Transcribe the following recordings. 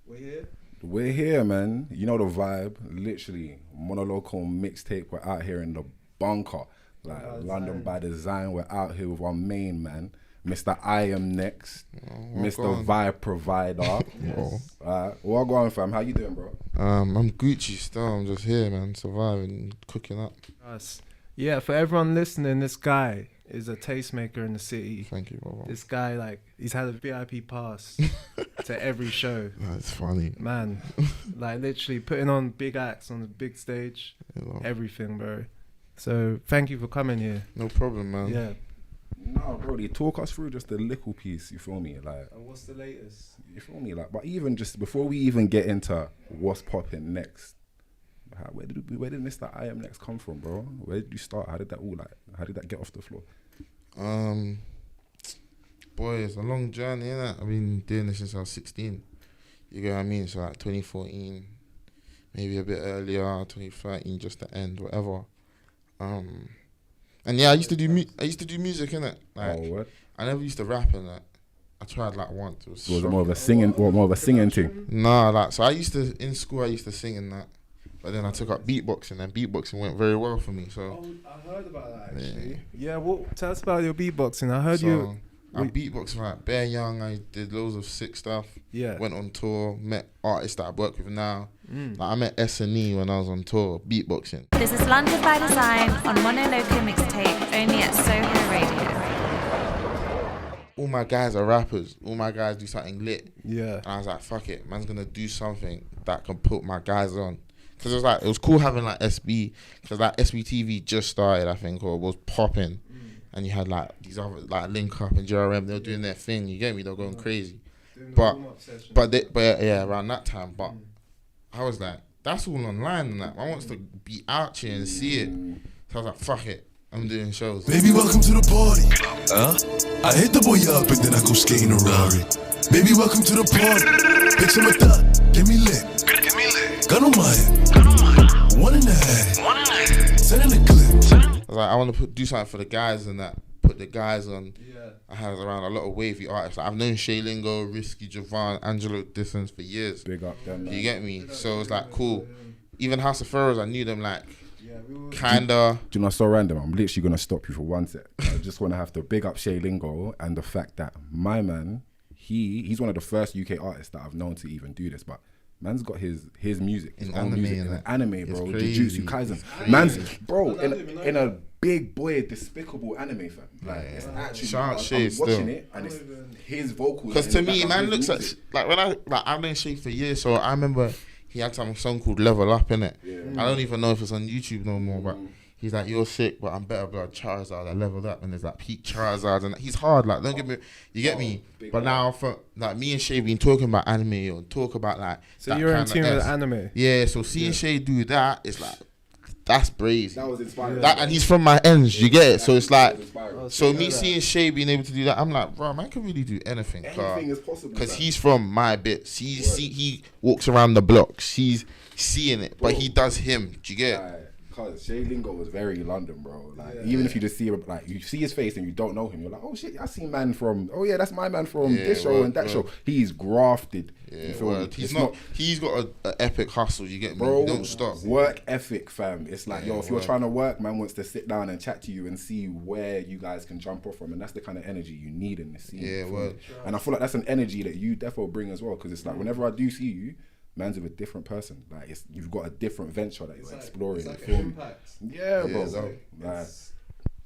We're here. We're here, man. You know the vibe. Literally, monolocal mixtape. We're out here in the bunker. Like London by design. We're out here with our main man, MrIamnext, Mr. Vibe Provider. Yes. What going, fam? How you doing, bro? I'm Gucci still. I'm just here, man, surviving, cooking up. Us. Yeah, for everyone listening, this guy is a tastemaker in the city. Thank you, brother. This guy, like, he's had a VIP pass to every show. That's funny. Man, like, literally putting on big acts on the big stage. You know. Everything, bro. So, thank you for coming here. No problem, man. Yeah. No, bro, talk us through just a little piece, you feel me? Like, And what's the latest? you feel me? Like, but even just before we even get into what's popping next, where did MrIamnext come from, bro? Where did you start? How did that get off the floor? Boy, it's a long journey, innit? I've been doing this since I was 16. You get what I mean? So like 2014, maybe a bit earlier, 2013, just the end, whatever. And yeah, I used to do music, innit? Like, what? I never used to rap in that. I tried like once. Was it more of a singing thing? Nah, like, so in school I used to sing in that. But then I took up beatboxing, and beatboxing went very well for me. So I heard about that, actually. Yeah, well, tell us about your beatboxing. I heard I beatboxed like bare young. I did loads of sick stuff. Yeah. Went on tour, met artists that I work with now. Like I met S&E when I was on tour, beatboxing. This is Ldn. By Design on Monoloco Mixtape, only at Soho Radio. All my guys are rappers. All my guys do something lit. Yeah. And I was like, fuck it, man's gonna do something that can put my guys on. Cause it was cool having like SB, cause like SB TV just started, I think, or was popping, and you had like these other like Link Up and JRM, they were doing their thing. You get me? They were going crazy. But yeah, around that time. But I was like, that's all online and that. I wants to be out here and see it. So I was like, fuck it, I'm doing shows. Baby, welcome to the party. I hit the boy up and then I go skating a Rari. Baby, welcome to the party. Picture my thought, get me lit. Gun on my head. One in the head. Send in the clip. I was like, I want to do something for the guys and that. Put the guys on. Yeah. I had around a lot of wavy artists. Like, I've known Shay Lingo, Risky, Javon, Angelo Distance for years. Big up them. You get me? So it was like cool. Even House of Pharaohs, I knew them like Yeah, kinda. Do you know, so random. I'm literally gonna stop you for one sec. I just want to have to big up Shay Lingo and the fact that my man, he's one of the first UK artists that I've known to even do this, but. Man's got his music, his own music in anime, bro. Jujutsu Kaisen. Man's, bro, in a big boy, despicable anime, fam. Like, it's actually, I'm watching it, and it's his vocals. Because to me, man looks like when I've known Shay for years, so I remember he had some song called Level Up, innit? Yeah. I don't even know if it's on YouTube no more, but he's like, you're sick, but I'm better blood Charizard. I leveled up, and there's like peak Charizard, and he's hard. Like, don't get me, you get me. But now, for like me and Shay been talking about anime or talk about like. So you're in tune with anime. Yeah. So seeing Shay do that, it's like that's brazy. That was inspiring. That, and he's from my ends. You get it. So it's like, so me seeing Shay being able to do that, I'm like, bro, man can really do anything. Anything is possible. Because he's from my bits. He walks around the blocks. He's seeing it, but he does him. Do you get it? Because Shay Lingo was very London, bro. Like, even if you just see him, like, you see his face and you don't know him, you're like, oh shit, I see man from, oh yeah, that's my man from this show and that show. He's grafted. Yeah, you feel me? He's got an epic hustle. You get me? Bro, He don't stop. Work ethic, fam. It's like, if you're trying to work, man wants to sit down and chat to you and see where you guys can jump off from, and that's the kind of energy you need in the scene. Yeah, word. And I feel like that's an energy that you definitely bring as well, because it's like whenever I do see you, man's with a different person. Like, you've got a different venture that you're exploring. It's like an impact. Yeah, bro.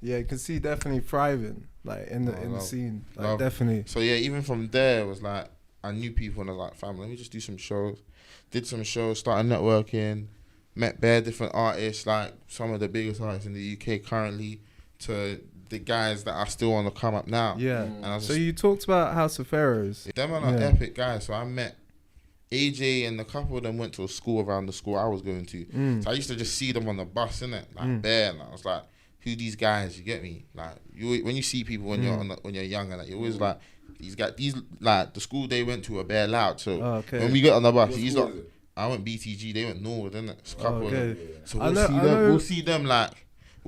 Yeah, you can see definitely thriving, like in the scene, like definitely. So yeah, even from there, it was like I knew people and I was like, fam, let me just do some shows. Did some shows, started networking, met bare different artists, like some of the biggest artists in the UK currently, to the guys that are still on the come up now. Yeah. And so you talked about House of Pharaohs. Them are like epic guys. So I met AJ and a couple of them went to a school around the school I was going to. So I used to just see them on the bus, innit? Like bare, and I was like, who these guys? You get me? Like when you see people when you're young and like, you're always like, these like the school they went to are bare loud. So when we get on the bus, he's like, I went BTG, they went Norwood, innit? It's a couple of them. So we'll see them like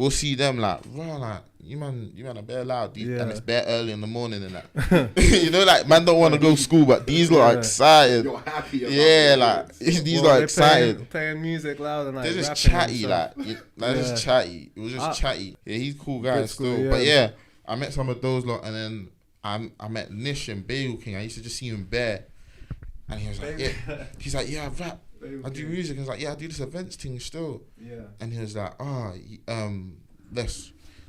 we'll see them like, bro, like you man are bare loud, and it's bare early in the morning and that. You know, like man don't want to go to school, but these lot are excited. You're happy about these lot are excited. Playing music loud and like they're just chatty, just chatty. It was just chatty. Yeah, he's a cool guy still. But yeah, I met some of those lot, and then I met Nish and Bagel King. I used to just see him bare, and he was like, he's like, yeah, I rap. I do music. And I was like, yeah, I do this events thing still. Yeah. And he was like,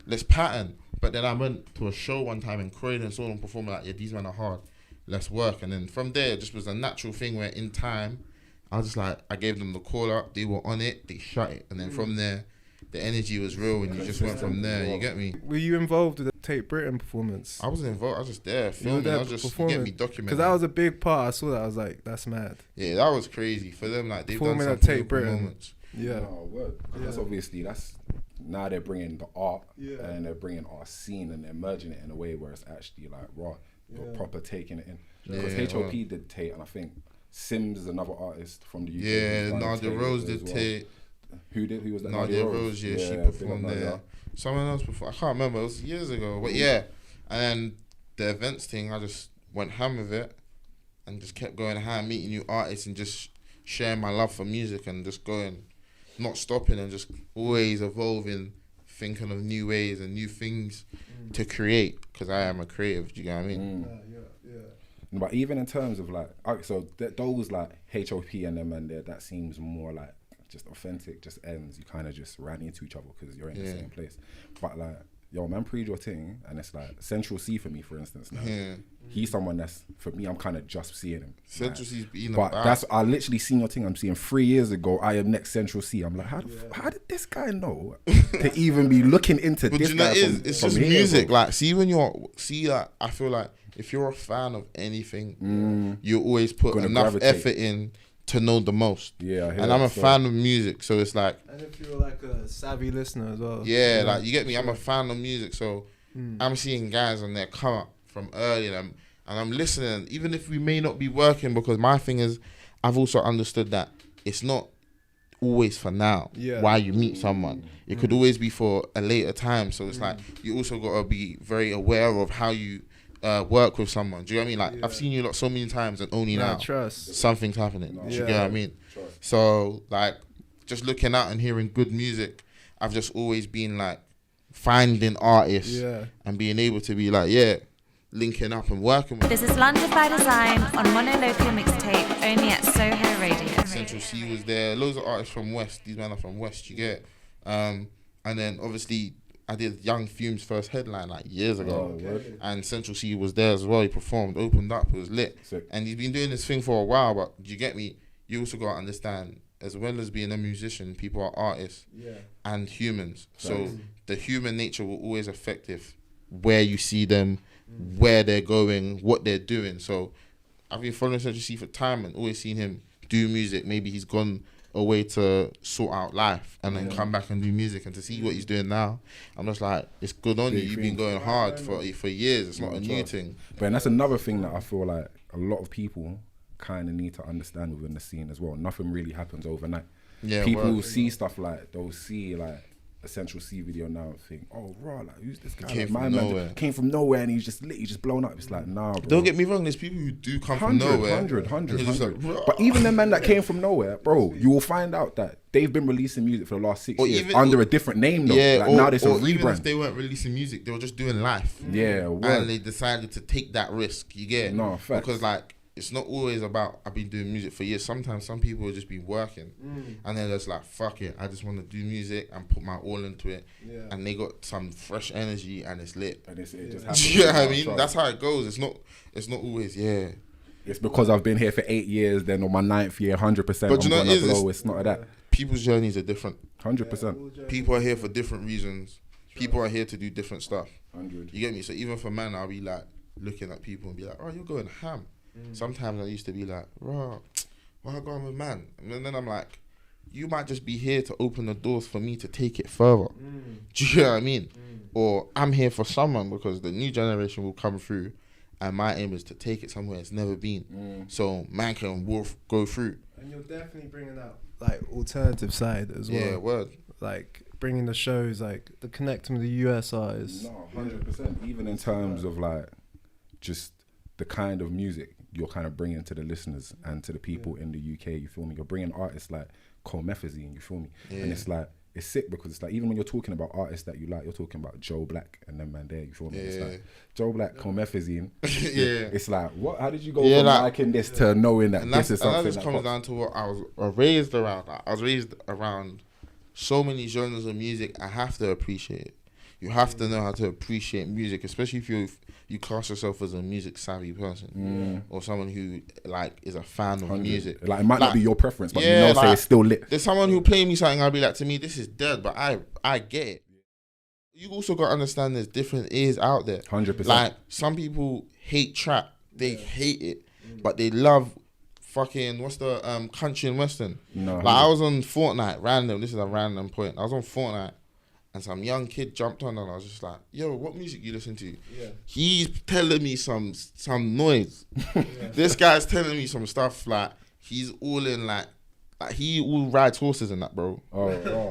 let's pattern. But then I went to a show one time in Croydon and saw them perform, like, yeah, these men are hard. Let's work. And then from there, it just was a natural thing where in time, I was just like, I gave them the call up. They were on it. They shut it. And then from there, the energy was real, and you just went from there. You get me? Were you involved with the Tate Britain performance? I wasn't involved. I was just there filming. I was just get me documenting. Because that was a big part. I saw that. I was like, that's mad. Yeah, that was crazy for them. Like they've performing done some Tate Britain moments. Yeah. No, word. That's obviously now they're bringing the art and they're bringing our scene and they're merging it in a way where it's actually like raw, but proper taking it in. Because HOP did Tate, and I think Sims is another artist from the UK. Yeah, Nadia Rose did Tate. Who was that? Nadia Rose, yeah, she performed there. Someone else performed. I can't remember. It was years ago, but yeah. And then the events thing, I just went ham with it, and just kept going ham, meeting new artists, and just sharing my love for music, and just going, not stopping, and just always evolving, thinking of new ways and new things to create. Because I am a creative. Do you get what I mean? But even in terms of like, so those like HOP and them and there, that seems more like just authentic, just ends. You kind of just ran into each other because you're in the same place. But like, yo, man, pre your thing, and it's like Central C for me, for instance. Now, he's someone that's, for me, I'm kind of just seeing him. Central C's been but that's, I literally seen your thing. I'm seeing 3 years ago. MrIamnext Central C. I'm like, how did this guy know to even be looking into but this? You know, guy it's just music. Like, see when like, I feel like if you're a fan of anything, you always put enough effort in to know the most. Yeah, and I'm a fan of music, so it's like. And if you're like a savvy listener as well. Yeah, like you get me. I'm a fan of music, so I'm seeing guys on there come up from early, and I'm listening. Even if we may not be working, because my thing is, I've also understood that it's not always for now. Yeah. Why you meet someone, it could always be for a later time. So it's like you also gotta be very aware of how you. Work with someone. Do you know what I mean? Like I've seen you so many times, and only now something's happening. Do you get what I mean? So like just looking out and hearing good music, I've just always been like finding artists and being able to be like linking up and working with. This is Ldn.bydesign on Mono Loco Mixtape, only at Soho Radio. Central C was there. Loads of artists from West. These men are from West. You get, and then obviously. I did Young Fume's first headline like years ago, and Central C was there as well. He performed, opened up, it was lit. Sick. And he's been doing this thing for a while. But you get me? You also got to understand, as well as being a musician, people are artists and humans. So the human nature will always affect where you see them, where they're going, what they're doing. So I've been following Central C for time and always seen him do music. Maybe he's gone away to sort out life and then come back and do music, and to see what he's doing now, I'm just like, it's good on you. You've been going hard for years. It's not a new thing. But that's another thing that I feel like a lot of people kind of need to understand within the scene as well. Nothing really happens overnight. Yeah, people will see stuff like, they'll see like a Central C video now and think, oh, raw, like who's this guy? Came like, from nowhere. Came from nowhere and he's just blown up. It's like, nah, bro. Don't get me wrong, there's people who do come from nowhere. 100. Like, but even the men that came from nowhere, bro, you will find out that they've been releasing music for the last 6 years under a different name though. Yeah, like, now there's a rebrand. Even if they weren't releasing music, they were just doing life. Yeah, and they decided to take that risk. You get it? No, facts. Because like, it's not always about, I've been doing music for years. Sometimes some people will just be working and they're just like, fuck it, I just want to do music and put my all into it. And they got some fresh energy and it's lit. And it just happens. Do you know what I mean? That's how it goes. It's not always, it's because I've been here for 8 years, then on my 9th year, 100%. But you know what it is? It's not like that. People's journeys are different. 100%. People are here for different reasons. People are here to do different stuff. 100. You get me? So even for man, I'll be like looking at people and be like, oh, you're going ham. Sometimes I used to be like, raw, why I going with man? And then I'm like, you might just be here to open the doors for me to take it further. Do you know what I mean? Or I'm here for someone because the new generation will come through and my aim is to take it somewhere it's never been. So man can go through. And you're definitely bringing out like alternative side as well. Yeah, word. Like bringing the shows, like the connecting with the US artists. No, 100%. Even in terms of like just the kind of music you're kind of bringing to the listeners and to the people in the UK, you feel me? You're bringing artists like Comethazine, you feel me? And it's like, it's sick because it's like, even when you're talking about artists that you like, you're talking about Joe Black and them man there, you feel me? It's like, Joe Black, Comethazine. It's like, what? How did you go from liking this to knowing that this is something and that just comes down to what I was raised around. I was raised around so many genres of music. I have to appreciate it. You have to know how to appreciate music, especially if you class yourself as a music savvy person or someone who like is a fan of music. Like it might not be your preference, but you know, say it's still lit. There's someone who play me something, I'll be like, to me, this is dead, but I get it. You also got to understand there's different ears out there. 100%. Like some people hate trap, they hate it, but they love fucking what's the country and western. No, like I was on Fortnite, random. This is a random point. I was on Fortnite. And some young kid jumped on and I was just like, yo, what music you listen to? Yeah. He's telling me some noise. This guy's telling me some stuff like he's all in like he all rides horses and that, bro.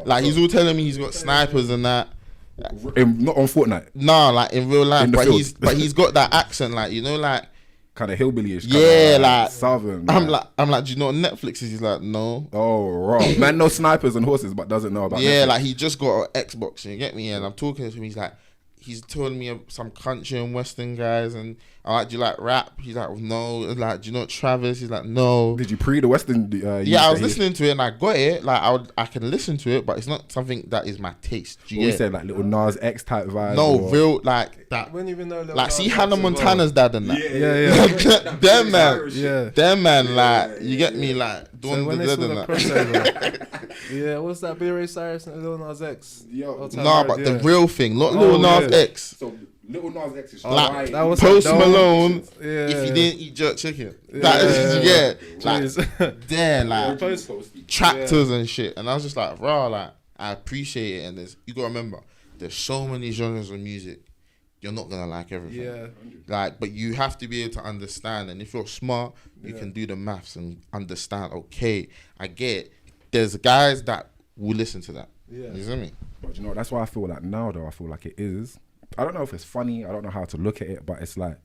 Like he's all telling me he's got snipers and that. Not on Fortnite. No, like in real life. But he's got that accent, like, you know, like kind of hillbilly-ish. Yeah, like southern. I'm like, do you know what Netflix is? He's like, no. Oh, right. Man knows snipers and horses, but doesn't know about Netflix. Like he just got an Xbox, you get me? And I'm talking to him, he's telling me some country and western guys, and I'm like, do you like rap? He's like, no. Like, do you know Travis? He's like, no. Did you pre the western? I was listening to it and I got it. Like, I can listen to it, but it's not something that is my taste. We said like little Nas X type vibe. No, real like that. I wouldn't even know. Like, see Hannah Montana's dad and that. Them man. Them man. Like, you get me? Like, so when they saw the crossover, what's that? B-Ray Cyrus and Lil Nas X. The real thing, not Lil Nas X. So Lil Nas X is like that was Post Malone. If you didn't eat jerk chicken, like tractors and shit. And I was just like, raw, like I appreciate it. And you gotta remember, there's so many genres of music. You're not gonna like everything. But you have to be able to understand. And if you're smart, you can do the maths and understand. Okay, I get it. There's guys that will listen to that. You see me? But you know, that's why I feel like now, though, I feel like it is. I don't know if it's funny. I don't know how to look at it, but it's like,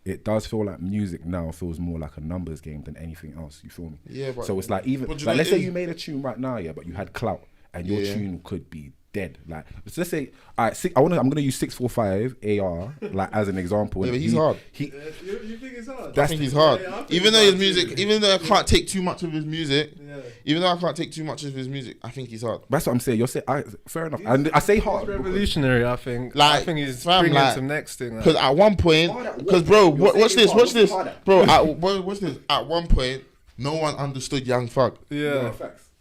it does feel like music now feels more like a numbers game than anything else. You feel me? Yeah. But, so it's like, even, like, let's say you made a tune right now, but you had clout and your tune could be dead. Like, so let's say, all right, I'm gonna use 645 AR like as an example. Yeah, but he's hard. You think he's hard? I think he's hard. Even though his music, even though I can't take too much of his music, I think he's hard. That's what I'm saying. You're saying, fair enough. And I say hard. He's revolutionary. I think. I think he's bringing some next thing. Because at one point, bro, watch this, bro. Watch this. At one point, no one understood Young Thug. Yeah.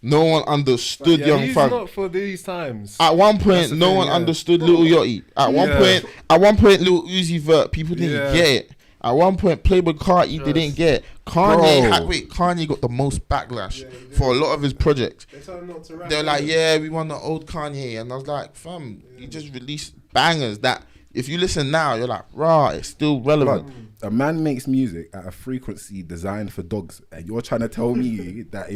No one understood Young Thug. He's not for these times. At one point, no one understood Lil Yachty. At one point, Lil Uzi Vert, people didn't get it. At one point, Playboy Carti, they didn't get it. Kanye got the most backlash for a lot of his projects. They were like, we want the old Kanye. And I was like, fam, you just released bangers that if you listen now, you're like, rah, it's still relevant. But a man makes music at a frequency designed for dogs, and you're trying to tell me that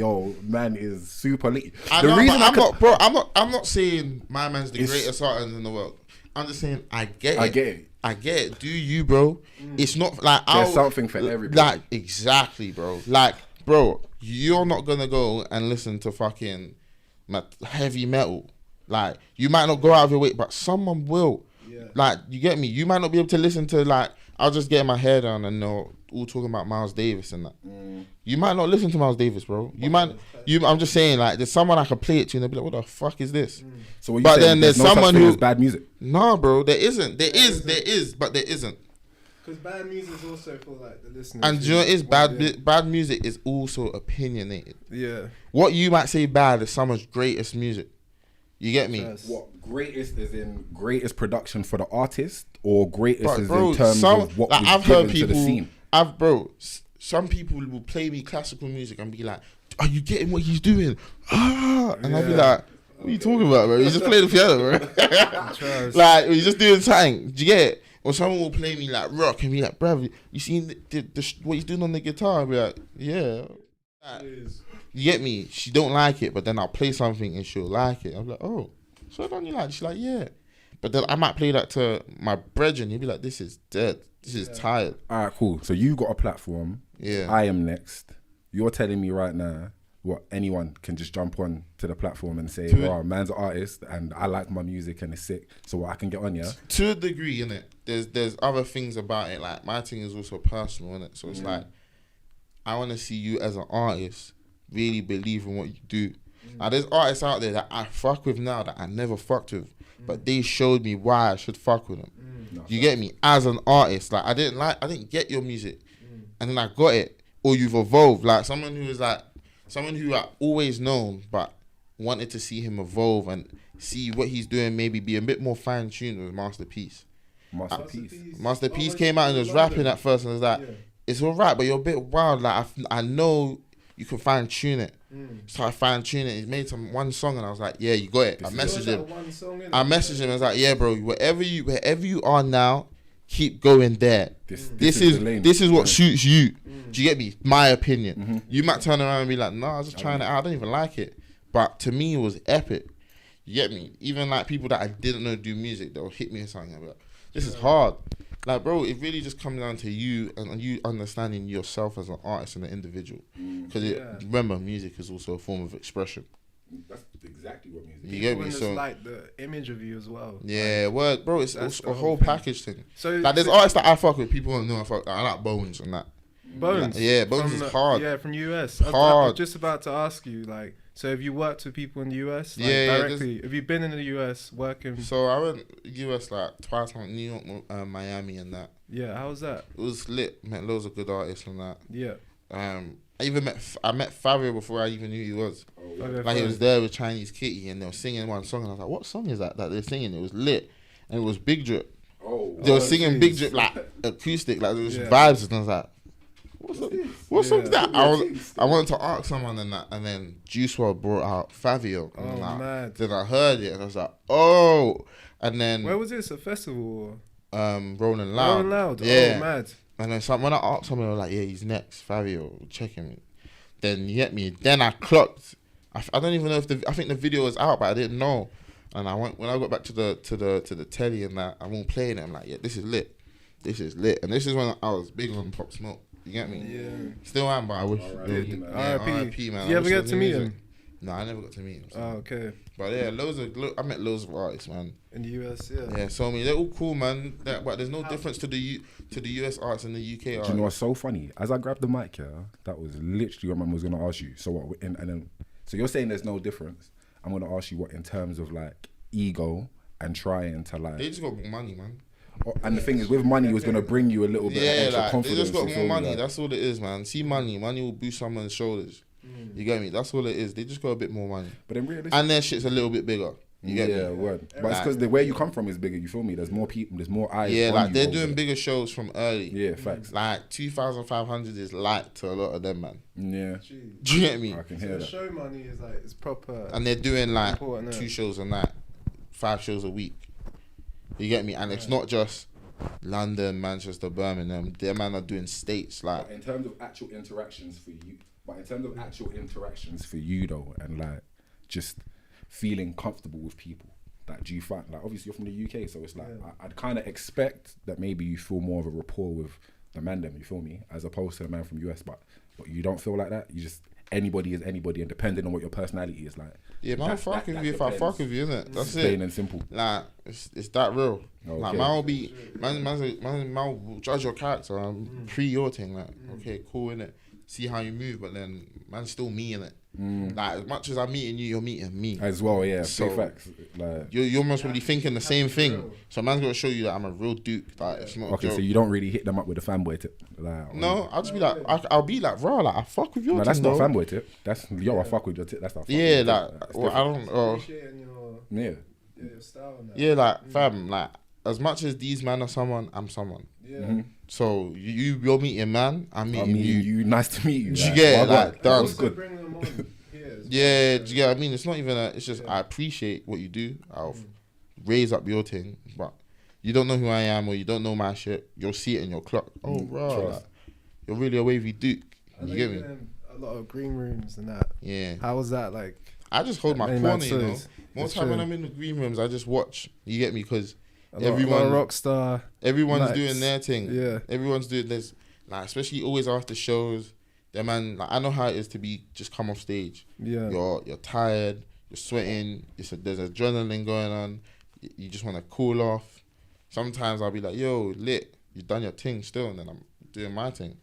man is super lit. I'm not saying my man's the greatest artist in the world. I'm just saying I get it. Do you, bro? It's not like there's something for everybody. Like, exactly, bro. Like, bro, you're not gonna go and listen to fucking heavy metal. Like, you might not go out of your way, but someone will. Like, you get me? You might not be able to listen to, like, I'll just get my hair down and all talking about Miles Davis and that. You might not listen to Miles Davis, bro. I'm just saying, like, there's someone I can play it to and they'll be like, what the fuck is this? So what you saying, there's no someone who's bad music? No, bro, there isn't. There is, but there isn't. Because bad music is also for, like, the listeners. And you know what is bad music is also opinionated. Yeah. What you might say bad is someone's greatest music. You get me? What greatest is in greatest production for the artist, or greatest is in terms of what like, I've heard people, to the scene? Some people will play me classical music and be like, "Are you getting what he's doing?" And I'll be like, "What are you talking about, bro? He's just playing the piano, bro." Like, he's just doing something. Do you get it? Or someone will play me like rock and be like, "Bruv, you seen what he's doing on the guitar?" I'll be like, "Yeah." You get me? She don't like it, but then I'll play something and she'll like it. I'm like, oh, So don't you like? She's like, yeah. But then I might play that to my brethren. He'd be like, this is dead. This is tired. All right, cool. So you got a platform. Yeah. I am next. You're telling me right now what anyone can just jump on to the platform and say, wow, man's an artist and I like my music and it's sick. So I can get on, yeah? To a degree, innit? There's other things about it. Like, my thing is also personal, innit? So it's like, I want to see you as an artist really believe in what you do. Now, there's artists out there that I fuck with now that I never fucked with, but they showed me why I should fuck with them. You get me? As an artist, like I didn't get your music, and then I got it, or you've evolved. Like someone who I always known, but wanted to see him evolve and see what he's doing, maybe be a bit more fine tuned with Masterpiece. Masterpiece came out and was rapping at first, and was like, it's alright, but you're a bit wild. Like I know you can fine tune it. So I fine tune it. He made one song, and I was like, yeah, you got it. I messaged him. I was like, yeah, bro, wherever you are now, keep going there. This is what suits you. Do you get me? My opinion. You might turn around and be like, nah, I was just trying it out. I don't even like it. But to me, it was epic. You get me? Even like people that I didn't know do music, they'll hit me or something. I'll be like, this is hard. Like, bro, it really just comes down to you and you understanding yourself as an artist and an individual. Because remember, music is also a form of expression. That's exactly what music is. You get me? So like the image of you as well. Yeah, like, word, bro. It's a whole thing. package thing. So like, there's artists that I fuck with. People don't know I like Bones and that. Bones? Like, yeah, Bones is hard. Yeah, from US. Hard. I was just about to ask you, like, so have you worked with people in the US? Like, directly? Have you been in the US working? So I went US like twice, like New York, Miami and that. Yeah, how was that? It was lit. Met loads of good artists and that. Yeah. I met Fabio before I even knew he was. He was there with Chinese Kitty and they were singing one song and I was like, what song is that they're singing? It was lit. And it was Big Drip. They were singing Big Drip like acoustic, like there was vibes and I was like, what song is that? I wanted to ask someone and that, and then Juice WRLD brought out Fabio. And then I heard it and I was like, oh. And then where was this? A festival? Rolling Loud. Rolling Loud. Yeah. Oh, mad. And then when I asked someone, they were like, yeah, he's next. Fabio, checking me. Then you get me. Then I clocked. I don't even know if I think the video was out, but I didn't know. And when I got back to the telly and that, I won't play it. I'm like, yeah, this is lit. This is lit. And this is when I was big on Pop Smoke. You get me? Yeah. Still am, but I wish. R.I.P. man. Did you ever get to meet him? No, I never got to meet him. So. Oh, okay. But yeah, I met loads of artists, man. In the US, yeah. Yeah, so I mean, they're all cool, man. But there's no difference to the US artists and the UK artists. Do you know what's so funny? As I grabbed the mic, that was literally what my mum was gonna ask you. So what? And then, so you're saying there's no difference. I'm gonna ask you what in terms of like ego and trying to like. They just got more money, man. And the thing is, with money, it was gonna bring you a little bit of extra like, confidence. They just got more money. That's all it is, man. See money will boost someone's shoulders. You get me? That's all it is. They just got a bit more money. But then realistically, and their shit's a little bit bigger. You get me? Yeah, word. But it's because where you come from is bigger. You feel me? There's more people. There's more eyes. Yeah, like they're doing bigger shows from early. Yeah, facts. Like 2,500 is light to a lot of them, man. Yeah. Do you get me? I can hear that. Show money is like it's proper. And they're doing like 2 shows a night, 5 shows a week. You get me? And it's not just London, Manchester, Birmingham. Their man are doing states like. But in terms of actual interactions for you, though, and like just feeling comfortable with people, like do you find like obviously you're from the UK, so it's like I'd kind of expect that maybe you feel more of a rapport with the man them, you feel me, as opposed to the man from US, but you don't feel like that. You just anybody is anybody, and depending on what your personality is like. Yeah, man, fuck with you if I fuck with you, innit? That's it. Plain and simple. Like it's that real. Okay. Like man will be man will judge your character pre your thing. Like okay, cool, innit? See how you move, but then man's still me in it. Like as much as I'm meeting you, you're meeting me as well. Yeah, so facts. Like you're most probably thinking the same thing. So man's gonna show you that I'm a real duke. Like it's not. Okay, so you don't really hit them up with a fanboy tip. Like, no, I'll just be like, I'll be like, bro, like I fuck with your. No, thing, that's not though. fanboy tip. That's I fuck with your tip. That's not. Yeah, like well, I don't. Your style and that. Yeah, like fam, like as much as these men are someone, I'm someone. Yeah. So you're meeting man, I'm meeting you. Nice to meet you. Do you get it? Like done. Good. Bring them on. Yeah, do you get what I mean? It's not even it's just I appreciate what you do. I'll raise up your thing, but you don't know who I am or you don't know my shit. You'll see it in your clock. Oh, bro, like, you're really a wavy duke. You get me? A lot of green rooms and that. Yeah. How was that like? I just hold my Any corner, man you know. says. More It's time when true. I'm in the green rooms, I just watch. You get me? Because A lot everyone, of rock star. everyone's Nice. doing their thing. Yeah. Everyone's doing this, like especially always after shows. Them man, like I know how it is to be just come off stage. Yeah. You're tired. You're sweating. There's adrenaline going on. You just want to cool off. Sometimes I'll be like, yo, lit. You've done your thing still, and then I'm doing my thing.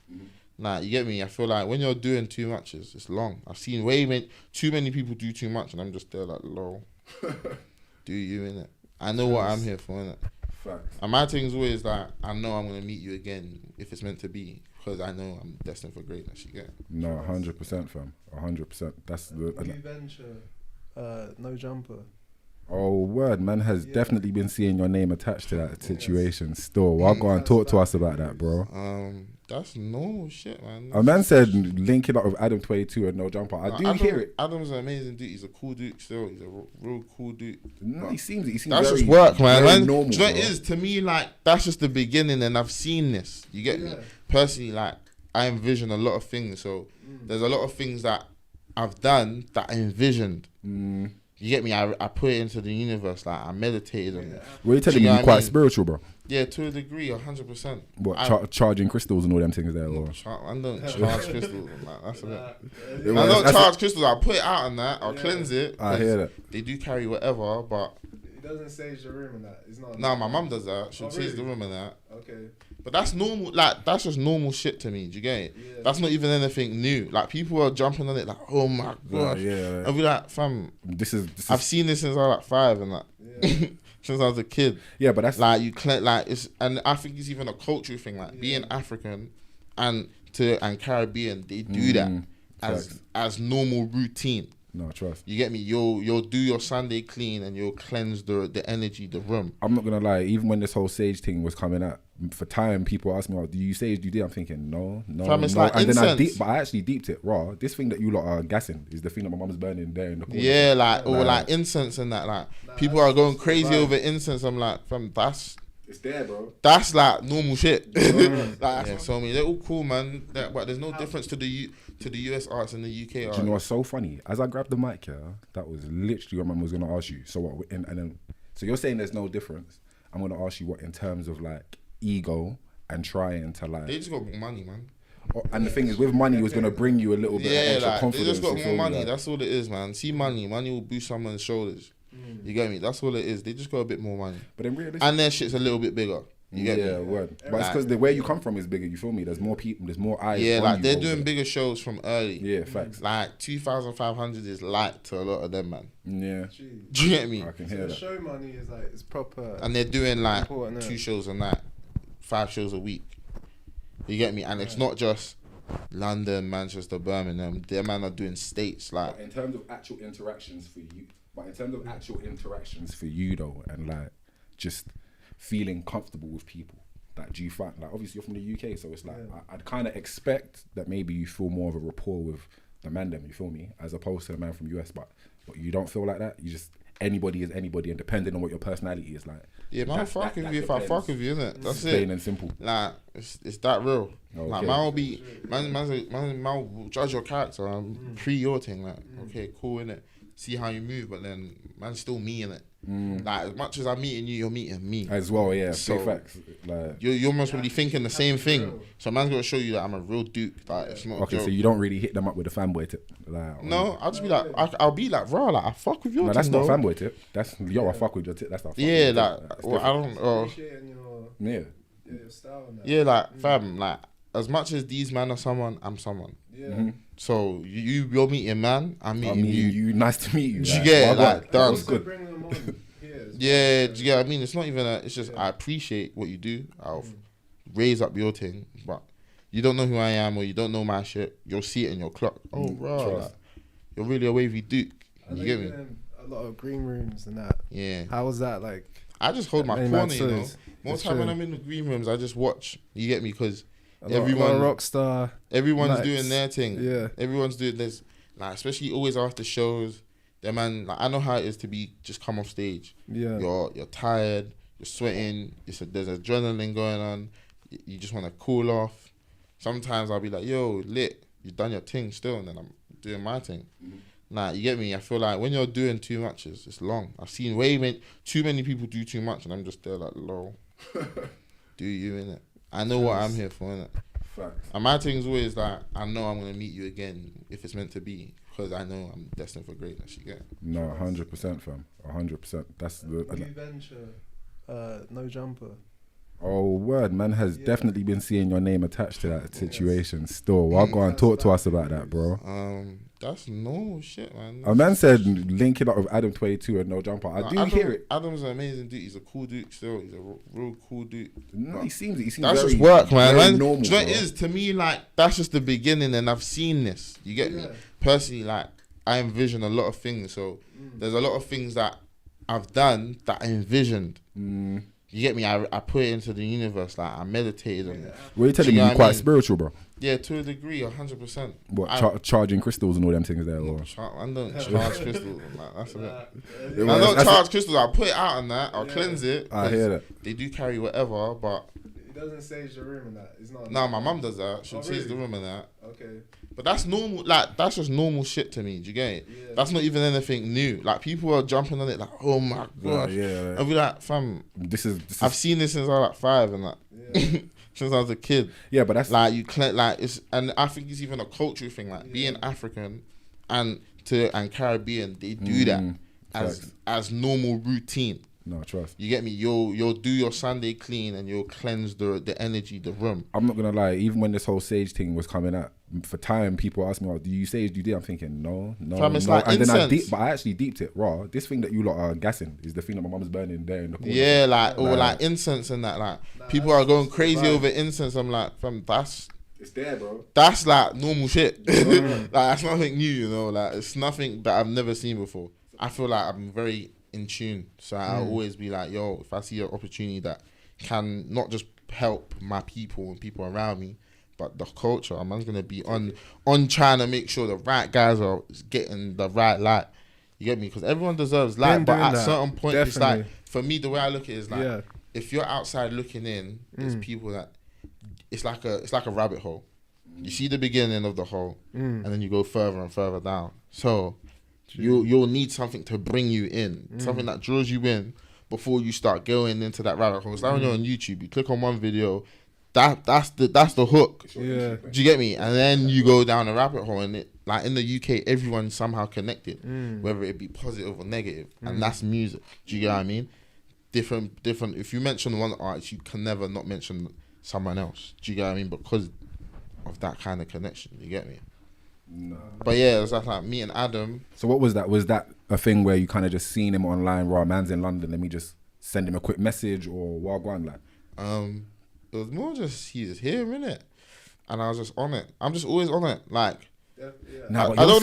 Nah, you get me? I feel like when you're doing too much, it's long. I've seen too many people do too much, and I'm just there like, lol. Do you, innit? I know what I'm here for, innit? Facts. And my thing's always like, I know I'm going to meet you again if it's meant to be, because I know I'm destined for greatness, you get it? No, 100%, fam. 100%. That's the. New venture. No jumper. Oh, word, man has definitely been seeing your name attached to that situation still. Well, go and talk to us about that, bro. That's normal shit, man. A man said linking up with Adam22 and No Jumper. I do hear it. Adam's an amazing dude. He's a cool dude still. He's a real cool dude. No, he seems That's very, just work, man. very Man, normal, do you know what bro. it is? To me, like, that's just the beginning, and I've seen this. You get me? Personally, like, I envision a lot of things. So there's a lot of things that I've done that I envisioned. You get me? I put it into the universe. Like, I meditated on it. What are you telling Do me? you know You're what I quite mean? spiritual, bro. Yeah, to a degree, 100%. What, charging crystals and all them things there? Or? I don't charge crystals. Like, that's a bit. Yeah, I don't that's charge crystals. I'll put it out on that. I'll cleanse it. I hear that. They do carry whatever, but It doesn't sage the room and that. It's not. nah, my mum does that. She'll Oh, change really? the room and that. Okay. But that's normal. Like, that's just normal shit to me. Do you get it? Yeah. That's not even anything new. Like, people are jumping on it like, oh my gosh. Yeah. I'll be like, fam, This is I've seen this since I was like 5 and that. Yeah. Since I was a kid. yeah, but that's Like, it's, and I think it's even a cultural thing. Like, being African and Caribbean, they do that as normal routine. no trust. You get me? You'll do your Sunday clean and you'll cleanse the energy, the room. I'm not gonna lie. Even when this whole sage thing was coming out, for time people ask me, "Oh, do you sage? Do you do?" I'm thinking, no. Fam, it's no. like And then incense. but I actually deeped it. Raw. This thing that you lot are gassing is the thing that my mum's burning there in the corner. Yeah, like or like incense and that. Like people are going crazy over incense. I'm like, fam, It's there, bro. that's like normal shit. Like, yeah, so I mean, they're all cool, man. But there's no difference to the US arts and the UK Do arts. you know what's so funny? As I grabbed the mic, that was literally what mum was gonna ask you. So what? And then, so you're saying there's no difference. I'm gonna ask you what in terms of like ego and trying to like. They just got more money, man. And the thing is, with money, it was gonna bring you a little bit of Yeah, extra like they confidence. just got you more feel me? money. Like, That's all it is, man. See money will boost someone's shoulders. You get me? That's all it is. They just got a bit more money, but then realistically, and their shit's a little bit bigger. You get yeah, me? word. But it's because the where you come from is bigger. You feel me? There's more people. There's more eyes. Yeah, on like you they're over doing there. bigger shows from early. Yeah, facts. Like 2,500 is light to a lot of them, man. Yeah, Do you get me? I can So hear the that. show money is like it's proper. And they're doing like Important, 2 innit? shows a night, 5 shows a week. You get me? And it's not just London, Manchester, Birmingham. Their man are doing states like. But in terms of actual interactions for you, though, and like just feeling comfortable with people. Like, do you find, like, obviously you're from the UK, so it's like I'd kind of expect that maybe you feel more of a rapport with the man them, you feel me, as opposed to the man from US, but you don't feel like that. You just, anybody is anybody, and depending on what your personality is like. Yeah, man, I'll fuck with you if I fuck with you, innit? That's it. Plain and simple. Like, it's that real. Okay. Like, man will be, man will judge your character pre your thing. Like, okay, cool, innit? See how you move, but then man's still me, innit? Like, as much as I'm meeting you, you're meeting me. As well, yeah. So, big facts. Like, You're most probably thinking the same thing. So man's got to show you that I'm a real duke. Like, it's not a okay, joke. so you don't really hit them up with a fanboy tip. Like, No, I'll just be like, I'll be like, bro, like, I fuck with your no, that's thing, not though. fanboy tip. That's I fuck with your tip. That's not. fuck with Yeah, your tip. like, That's well, I different. don't. Appreciating Yeah. your style and that. Yeah, like, fam, like, as much as these men are someone, I'm someone. Yeah. So you're meeting man, I'm I meeting mean, you. you nice to meet you. You get it, well like, done. done. That's good. Bring them on here as well. Yeah, do you get what I mean? It's not even it's just I appreciate what you do. I'll raise up your thing, but you don't know who I am or you don't know my shit. You'll see it in your clock. Oh, bro, trust. like, you're really a wavy duke. I You know get you're me? in a lot of green rooms and that. Yeah. How was that like? I just hold my Any corner, man you know. says. More It's time when true. I'm in the green rooms, I just watch. You get me? Because A lot everyone, of rock star. everyone's Nice. doing their thing. Yeah. Everyone's doing this, like especially always after shows. Them man, like I know how it is to be just come off stage. Yeah. You're tired. You're sweating. There's adrenaline going on. You just want to cool off. Sometimes I'll be like, yo, lit. You've done your thing still, and then I'm doing my thing. Nah, you get me? I feel like when you're doing too much, it's long. I've seen too many people do too much, and I'm just there like, lol. Do you, innit? I know what I'm here for, innit? Facts. And my thing's always like, I know I'm going to meet you again if it's meant to be, because I know I'm destined for greatness, you get it? No, 100%, fam. 100%. That's the... New venture, no jumper. Oh, word, man has definitely been seeing your name attached to that situation still. Well, go and talk to us about that, bro. That's normal shit, man. A man said linking up with Adam22 and No Jumper. I do hear it. Adam's an amazing dude. He's a cool dude still. He's a real cool dude. No, he seems that's very, just work, man. normal, Do you know what it is? To me, like, that's just the beginning, and I've seen this. You get me? Personally, like, I envision a lot of things. So there's a lot of things that I've done that I envisioned. You get me? I put it into the universe. Like, I meditated on it. What are you telling me? You're quite spiritual, bro. Yeah, to a degree, 100%. What, charging crystals and all them things there? Or? I don't charge crystals. Like, that's a bit. I don't charge crystals. I'll put it out on that. I'll cleanse it. I hear that. They do carry whatever, but... It doesn't sage the room and that. It's not. No, my mum does that. She'll sage the room and that. Okay. But that's normal. Like, that's just normal shit to me. Do you get it? Yeah. That's not even anything new. Like, people are jumping on it like, oh my gosh. Yeah. I'll be like, fam, this is I've seen this since I was like 5 and that. Yeah. Since I was a kid. Yeah, but that's like it's, and I think it's even a cultural thing. Like being African and Caribbean, they do that as normal routine. No, trust. You get me? You'll do your Sunday clean and you'll cleanse the energy, the room. I'm not gonna lie. Even when this whole sage thing was coming out, for time people asked me, "Oh, do you sage? Do you do?" I'm thinking, no. Fam, it's like and incense. then but I actually deeped it. Raw. This thing that you lot are gassing is the thing that my mum's burning there in the corner. Yeah, like incense and that. Like people are going crazy over incense. I'm like, fam, it's there, bro. That's like normal shit. Like that's nothing new, you know. Like it's nothing that I've never seen before. I feel like I'm very in tune, so I'll always be like, yo, if I see an opportunity that can not just help my people and people around me, but the culture, I'm gonna be on trying to make sure the right guys are getting the right light. You get me? Because everyone deserves light, but at certain point, it's like, for me, the way I look at it is like, if you're outside looking in, there's people that it's like a rabbit hole. You see the beginning of the hole, and then you go further and further down. So you'll need something to bring you in, something that draws you in before you start going into that rabbit hole. It's like when you're on YouTube, you click on one video, that's the hook. Yeah. Do you get me? And then you go down a rabbit hole, and it, like in the UK, everyone's somehow connected, whether it be positive or negative, and that's music. Do you get what I mean? Different. If you mention one artist, you can never not mention someone else. Do you get what I mean? Because of that kind of connection. You get me? No. But yeah, it was like me and Adam. So what was that? Was that a thing where you kind of just seen him online? Raw, man's in London. Let me just send him a quick message or wagwan like. It was more just he was here, innit? And I was just on it. I'm just always on it. Like, nah, but I don't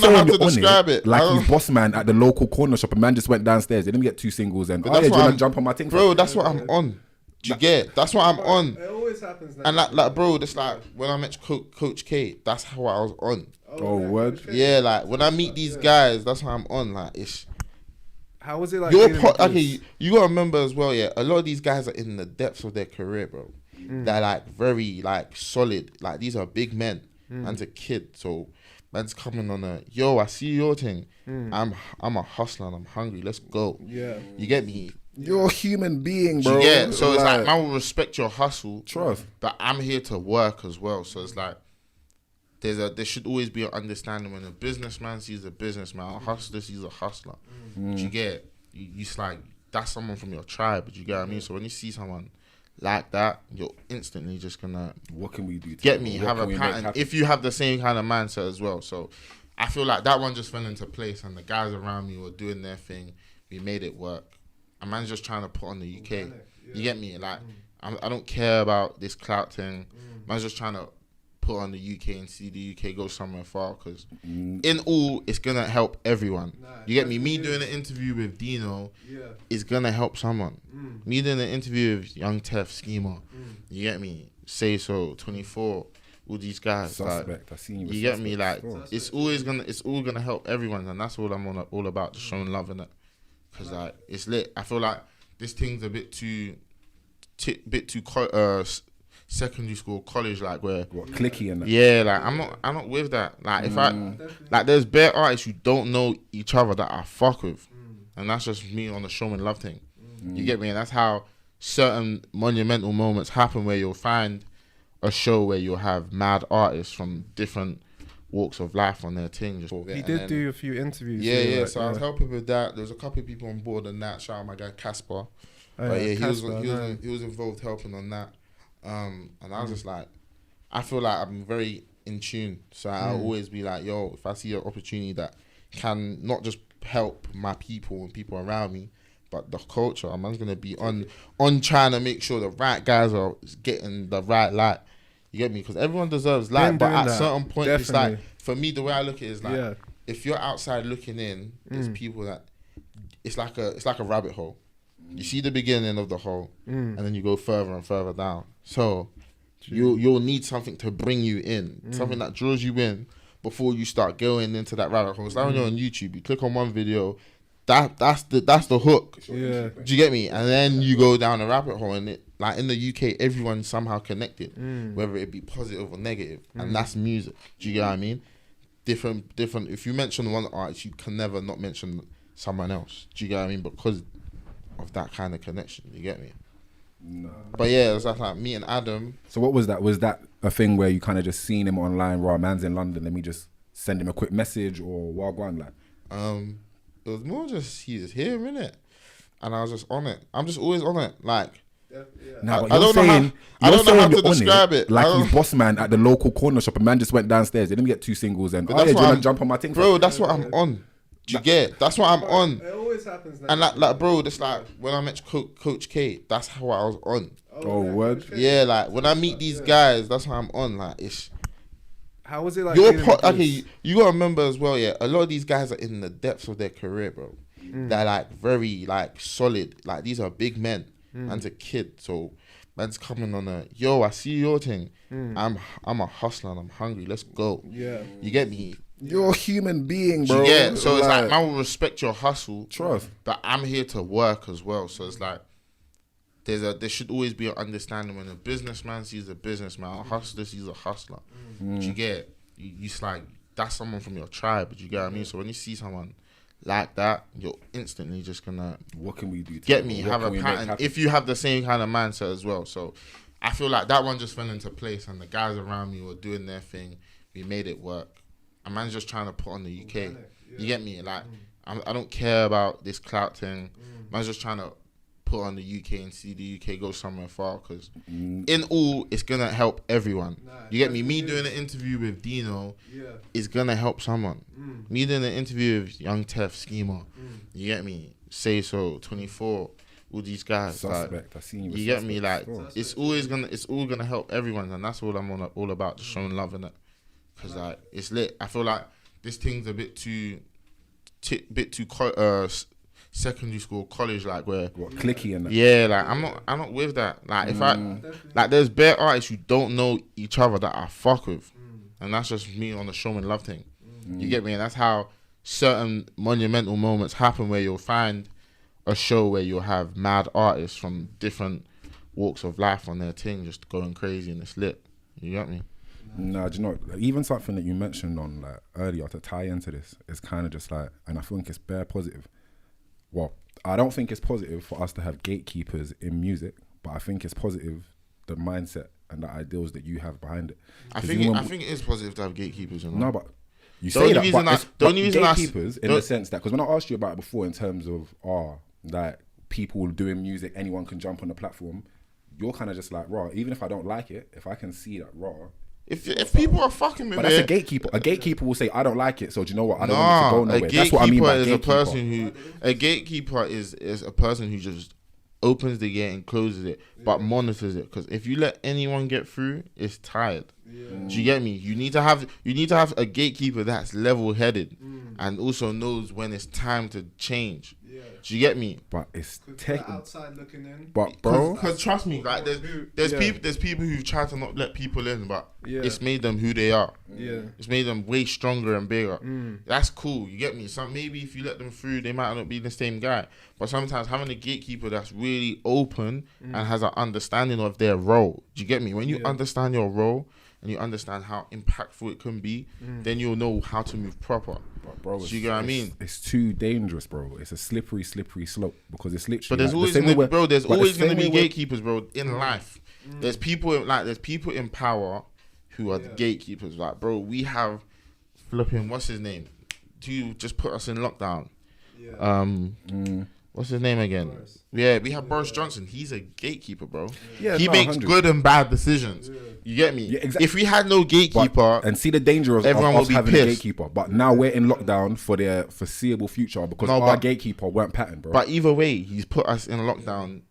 know how to describe it. Like he's boss man at the local corner shop. A man just went downstairs. They didn't get 2 singles and do you want to jump on my thing, bro? That's what I'm on. Do you get it? That's what I'm on. It always happens now. And like, bro, that's like when I met Coach K. That's how I was on. Oh, word. Yeah, like when I meet these guys, that's how I'm on. Like it's. How was it like? Okay, you gotta remember as well. Yeah, a lot of these guys are in the depths of their career, bro. They're like very like solid. Like these are big men. Man's a kid, so man's coming on a yo. I see your thing. I'm a hustler and I'm hungry. Let's go. Yeah, you get me. You're a human being, bro. Yeah, so it's like man will respect your hustle. Trust. But I'm here to work as well. So it's like there should always be an understanding when a businessman sees a businessman, a hustler sees a hustler. Do you get it? It's like that's someone from your tribe. Do you get what I mean? So when you see someone like that, you're instantly just gonna what can we do? Get me? Have a pattern if you have the same kind of mindset as well. So I feel like that one just fell into place, and the guys around me were doing their thing. We made it work. A man's just trying to put on the UK. You get me? Like I don't care about this clout thing. Man's just trying to put on the UK and see the UK go somewhere far, because in all, it's gonna help everyone. You get me? Me doing an interview with Dino is gonna help someone. Me doing an interview with Young Tef, Schema, you get me? Say So, 24, all these guys. Suspect. Like, I seen you. you get me? Like it's all gonna help everyone, and that's all I'm all about, just showing love in it. Cause like it's lit. I feel like this thing's a bit too secondary school, college, like where What, clicky and that? yeah, like I'm not with that. Like if I like, there's bare artists who don't know each other that I fuck with, and that's just me on the show and love thing. You get me? And that's how certain monumental moments happen, where you'll find a show where you'll have mad artists from different walks of life on their thing. He did do a few interviews. Yeah. Like, So I was helping with that. There was a couple of people on board on that. Shout out my guy Casper. But yeah, he was involved helping on that. And I was just like, I feel like I'm very in tune. So I'll always be like, yo, if I see an opportunity that can not just help my people and people around me, but the culture, I'm going to be on trying to make sure the right guys are getting the right light. You get me? Because everyone deserves light, but at a certain point, it's like, for me, the way I look at it is like, if you're outside looking in, there's people that, it's like a rabbit hole. You see the beginning of the hole, and then you go further and further down. So you'll need something to bring you in, something that draws you in before you start going into that rabbit hole. It's like when you're on YouTube, you click on one video, that's the hook. Yeah. Do you get me? And then you go down a rabbit hole, and like in the UK, everyone's somehow connected, whether it be positive or negative, and that's music. Do you get what I mean? Different. If you mention one artist, you can never not mention someone else. Do you get what I mean? Because of that kind of connection. You get me? No. But yeah, it was like me and Adam. So what was that? Was that a thing where you kind of just seen him online? Raw, man's in London. Let me just send him a quick message, or wagwan like. It was more just he's here, innit? And I was just on it. I'm just always on it. Like, nah, but I don't know how to describe it. Like he's boss man at the local corner shop. A man just went downstairs. They didn't get 2 singles, and that's do you what want to jump on my thing, bro? That's what I'm on. Do you get? That's what I'm on. It always happens. And like, bro, it's like when I met Coach K, that's how I was on. Oh, word. Yeah, like when I meet these guys, that's how I'm on. Like, it's. How was it like? Okay, you gotta remember as well. Yeah, a lot of these guys are in the depths of their career, bro. They're like very like solid. Like these are big men. Man's a kid, so man's coming on a yo. I see your thing. I'm a hustler and I'm hungry. Let's go. Yeah, you get me. You're a human being, bro. Yeah, so it's like, man will respect your hustle. Trust. But I'm here to work as well. So it's like, there should always be an understanding when a businessman sees a businessman, a hustler sees a hustler. Do you get it? It's like, that's someone from your tribe. Do you get what I mean? So when you see someone like that, you're instantly just gonna, what can we do? Have a pattern. If you have the same kind of mindset as well. So I feel like that one just fell into place, and the guys around me were doing their thing. We made it work. A man's just trying to put on the UK. You get me? Like, I don't care about this clout thing. Man's just trying to put on the UK and see the UK go somewhere far, because in all, it's going to help everyone. You get me? Me doing an interview with Dino is going to help someone. Me doing an interview with Young Tef, Schema, you get me? Say So, 24, all these guys. Suspect. Like, I seen you get me? Like, it's all gonna help everyone, and that's all I'm all about, just showing love in it. Cause like it's lit. I feel like this thing's a bit too secondary school, college, like where what, clicky and that. Yeah, like I'm not with that. Like if I like, there's bare artists who don't know each other that I fuck with, and that's just me on the show and love thing. You get me? And that's how certain monumental moments happen, where you'll find a show where you'll have mad artists from different walks of life on their thing, just going crazy, and it's lit. You get me? Nah, do you know, even something that you mentioned on like earlier to tie into this is kind of just like, and I think it's bare positive. Well, I don't think it's positive for us to have gatekeepers in music, but I think it's positive the mindset and the ideals that you have behind it. I think it is positive to have gatekeepers. No, but you say that, but gatekeepers in the sense that, because when I asked you about it before in terms of like people doing music, anyone can jump on the platform. You're kind of just like, raw. Even if I don't like it, if I can see that raw. If people are fucking with it, but that's a gatekeeper. A gatekeeper will say, I don't like it, so do you know what? I don't want it to go nowhere. That's what I mean by a gatekeeper is a person who just opens the gate and closes it, but monitors it. Because if you let anyone get through, it's tired. Do you get me? You need to have a gatekeeper that's level-headed and also knows when it's time to change. Yeah. Do you get me? But it's outside looking in. But bro, Because trust me, like there's people who've tried to not let people in, but it's made them who they are. Yeah. It's made them way stronger and bigger. That's cool. You get me? So maybe if you let them through, they might not be the same guy. But sometimes having a gatekeeper that's really open and has an understanding of their role. Do you get me? When you understand your role and you understand how impactful it can be, then you'll know how to move proper. But bro, do you get what I mean? It's too dangerous, bro. It's a slippery slope because it's literally. But there's always gonna be gatekeepers, bro, in life. There's people in power who are the gatekeepers. Like, bro, we have flipping, what's his name? To just put us in lockdown. What's his name again? Boris. Yeah, we have Boris Johnson. He's a gatekeeper, bro. Yeah, he makes 100. good and bad decisions. You get me? Yeah, exactly. If we had no gatekeeper, and see the danger of everyone us will be having pissed. a gatekeeper. But now we're in lockdown for the foreseeable future because our gatekeeper weren't patterned, bro. but either way, he's put us in lockdown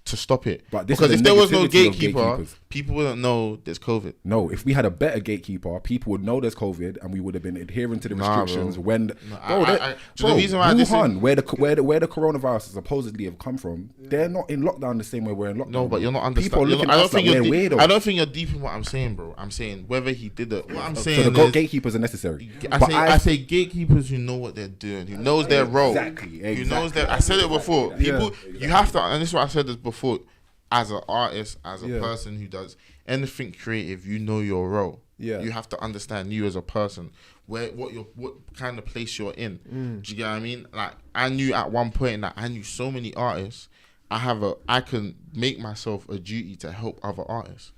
to stop it. But this because is if the there was no negativity of gatekeeper, gatekeepers. people wouldn't know there's COVID. No, if we had a better gatekeeper, people would know there's COVID, and we would have been adhering to the restrictions. Bro. The reason why Wuhan, where the coronavirus supposedly have come from, they're not in lockdown the same way we're in lockdown. No, but you're not understanding. People are looking at us like we're weirdos. I don't think you're deep in what I'm saying, bro. I'm saying whether he did it. What I'm saying So the is, gatekeepers are necessary. I say gatekeepers who know what they're doing, who knows their role. Exactly. Who knows their. I said it before. People, you have to, and this is what I said this before. As an artist, as a person who does anything creative, you know your role. Yeah. You have to understand you as a person, what kind of place you're in. Do you get what I mean? Like, I knew at one point that I knew so many artists. I can make myself a duty to help other artists.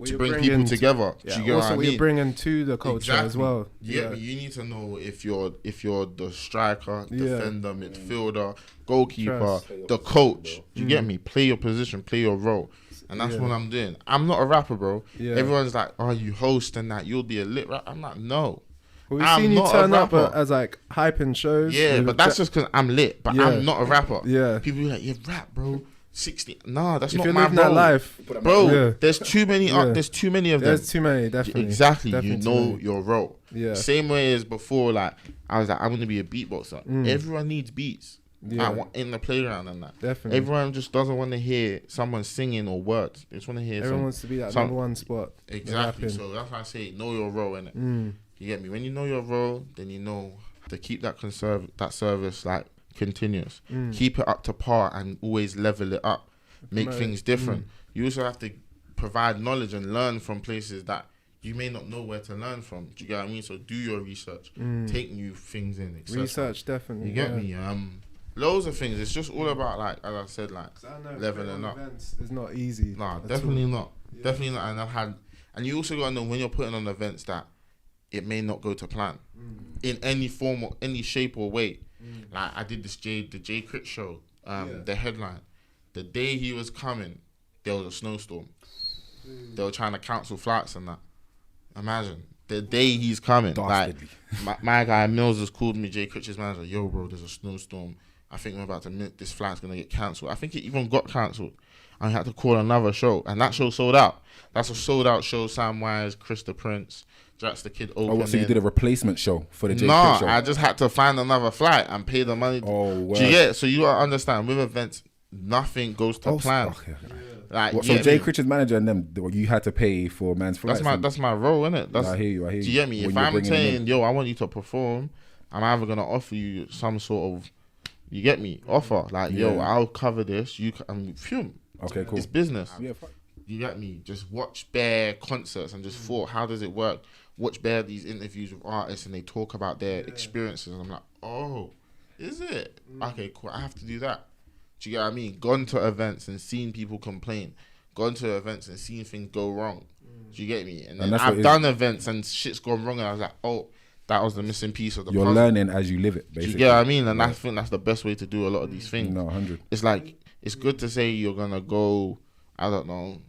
To bring people together. Yeah. Do you get Also, what I what mean? you're bringing to the culture as well. Yeah, but you need to know if you're the striker, defender, midfielder, goalkeeper, the coach. Do you get me? Play your position, play your role. And that's what I'm doing. I'm not a rapper, bro. Yeah. Everyone's like, oh, you host and that, you'll be a lit rapper. I'm like, no. Well, we've seen you turn up as like hyping shows. Yeah, but that's just because I'm lit, but I'm not a rapper. Yeah. People be like, you rap, bro. 60. Nah, that's if not you're my living role. that life, bro. There's too many. There's too many of them. There's too many, definitely. Exactly. Definitely you know your role. Yeah. Same way as before. Like I was like, I'm gonna be a beatboxer. Everyone needs beats. Yeah. In the playground and that. Definitely. Everyone just doesn't want to hear someone singing or words. They just want to hear. Everyone wants to be that number one spot. Exactly. So that's why I say know your role, innit? You get me? When you know your role, then you know to keep that service like continuous. Keep it up to par and always level it up. Make things different. You also have to provide knowledge and learn from places that you may not know where to learn from. Do you get what I mean? So do your research. Take new things in. Etc. Research, definitely. You get me? Loads of things. It's just all about, like, as I said, like, leveling up. Events is not easy. Nah, definitely not. Yeah. Definitely not. And you also got to know when you're putting on events that it may not go to plan in any form or any shape or way. Like I did the J Crit show, the headline. The day he was coming, there was a snowstorm. They were trying to cancel flights and that. Imagine the day he's coming. Dastardly. Like my guy Mills has called me, Jay Critch's manager. Yo, bro, there's a snowstorm. I think we're about to this flight's gonna get cancelled. I think it even got cancelled. I had to call another show, and that show sold out. That's a sold out show. Sam Wise, Chris the Prince, Jax the Kid opening. Oh, so you did a replacement show for the J Crit show? I just had to find another flight and pay the money. Oh, wow. Do you get it? So you gotta understand with events, nothing goes to plan. Okay. Like, so Jay Critch's manager and them, you had to pay for man's flights. That's my role, innit? I hear you. Do you get me? If I'm saying, yo, I want you to perform, I'm either gonna offer you some sort of, you get me, offer. Like, yo, I'll cover this. You can fume. Okay, cool. It's business. Yeah, you get me? Just watch bare concerts and just thought, how does it work? Watch bare these interviews with artists and they talk about their experiences. And I'm like, oh, is it? Okay, cool. I have to do that. Do you get what I mean? Gone to events and seen people complain. Gone to events and seen things go wrong. Do you get me? And then I've done events and shit's gone wrong and I was like, oh, that was the missing piece of the puzzle. You're learning as you live it, basically. Do you get what I mean? And I think that's the best way to do a lot of these things. No, 100. It's like, it's good to say you're going to go, I don't know.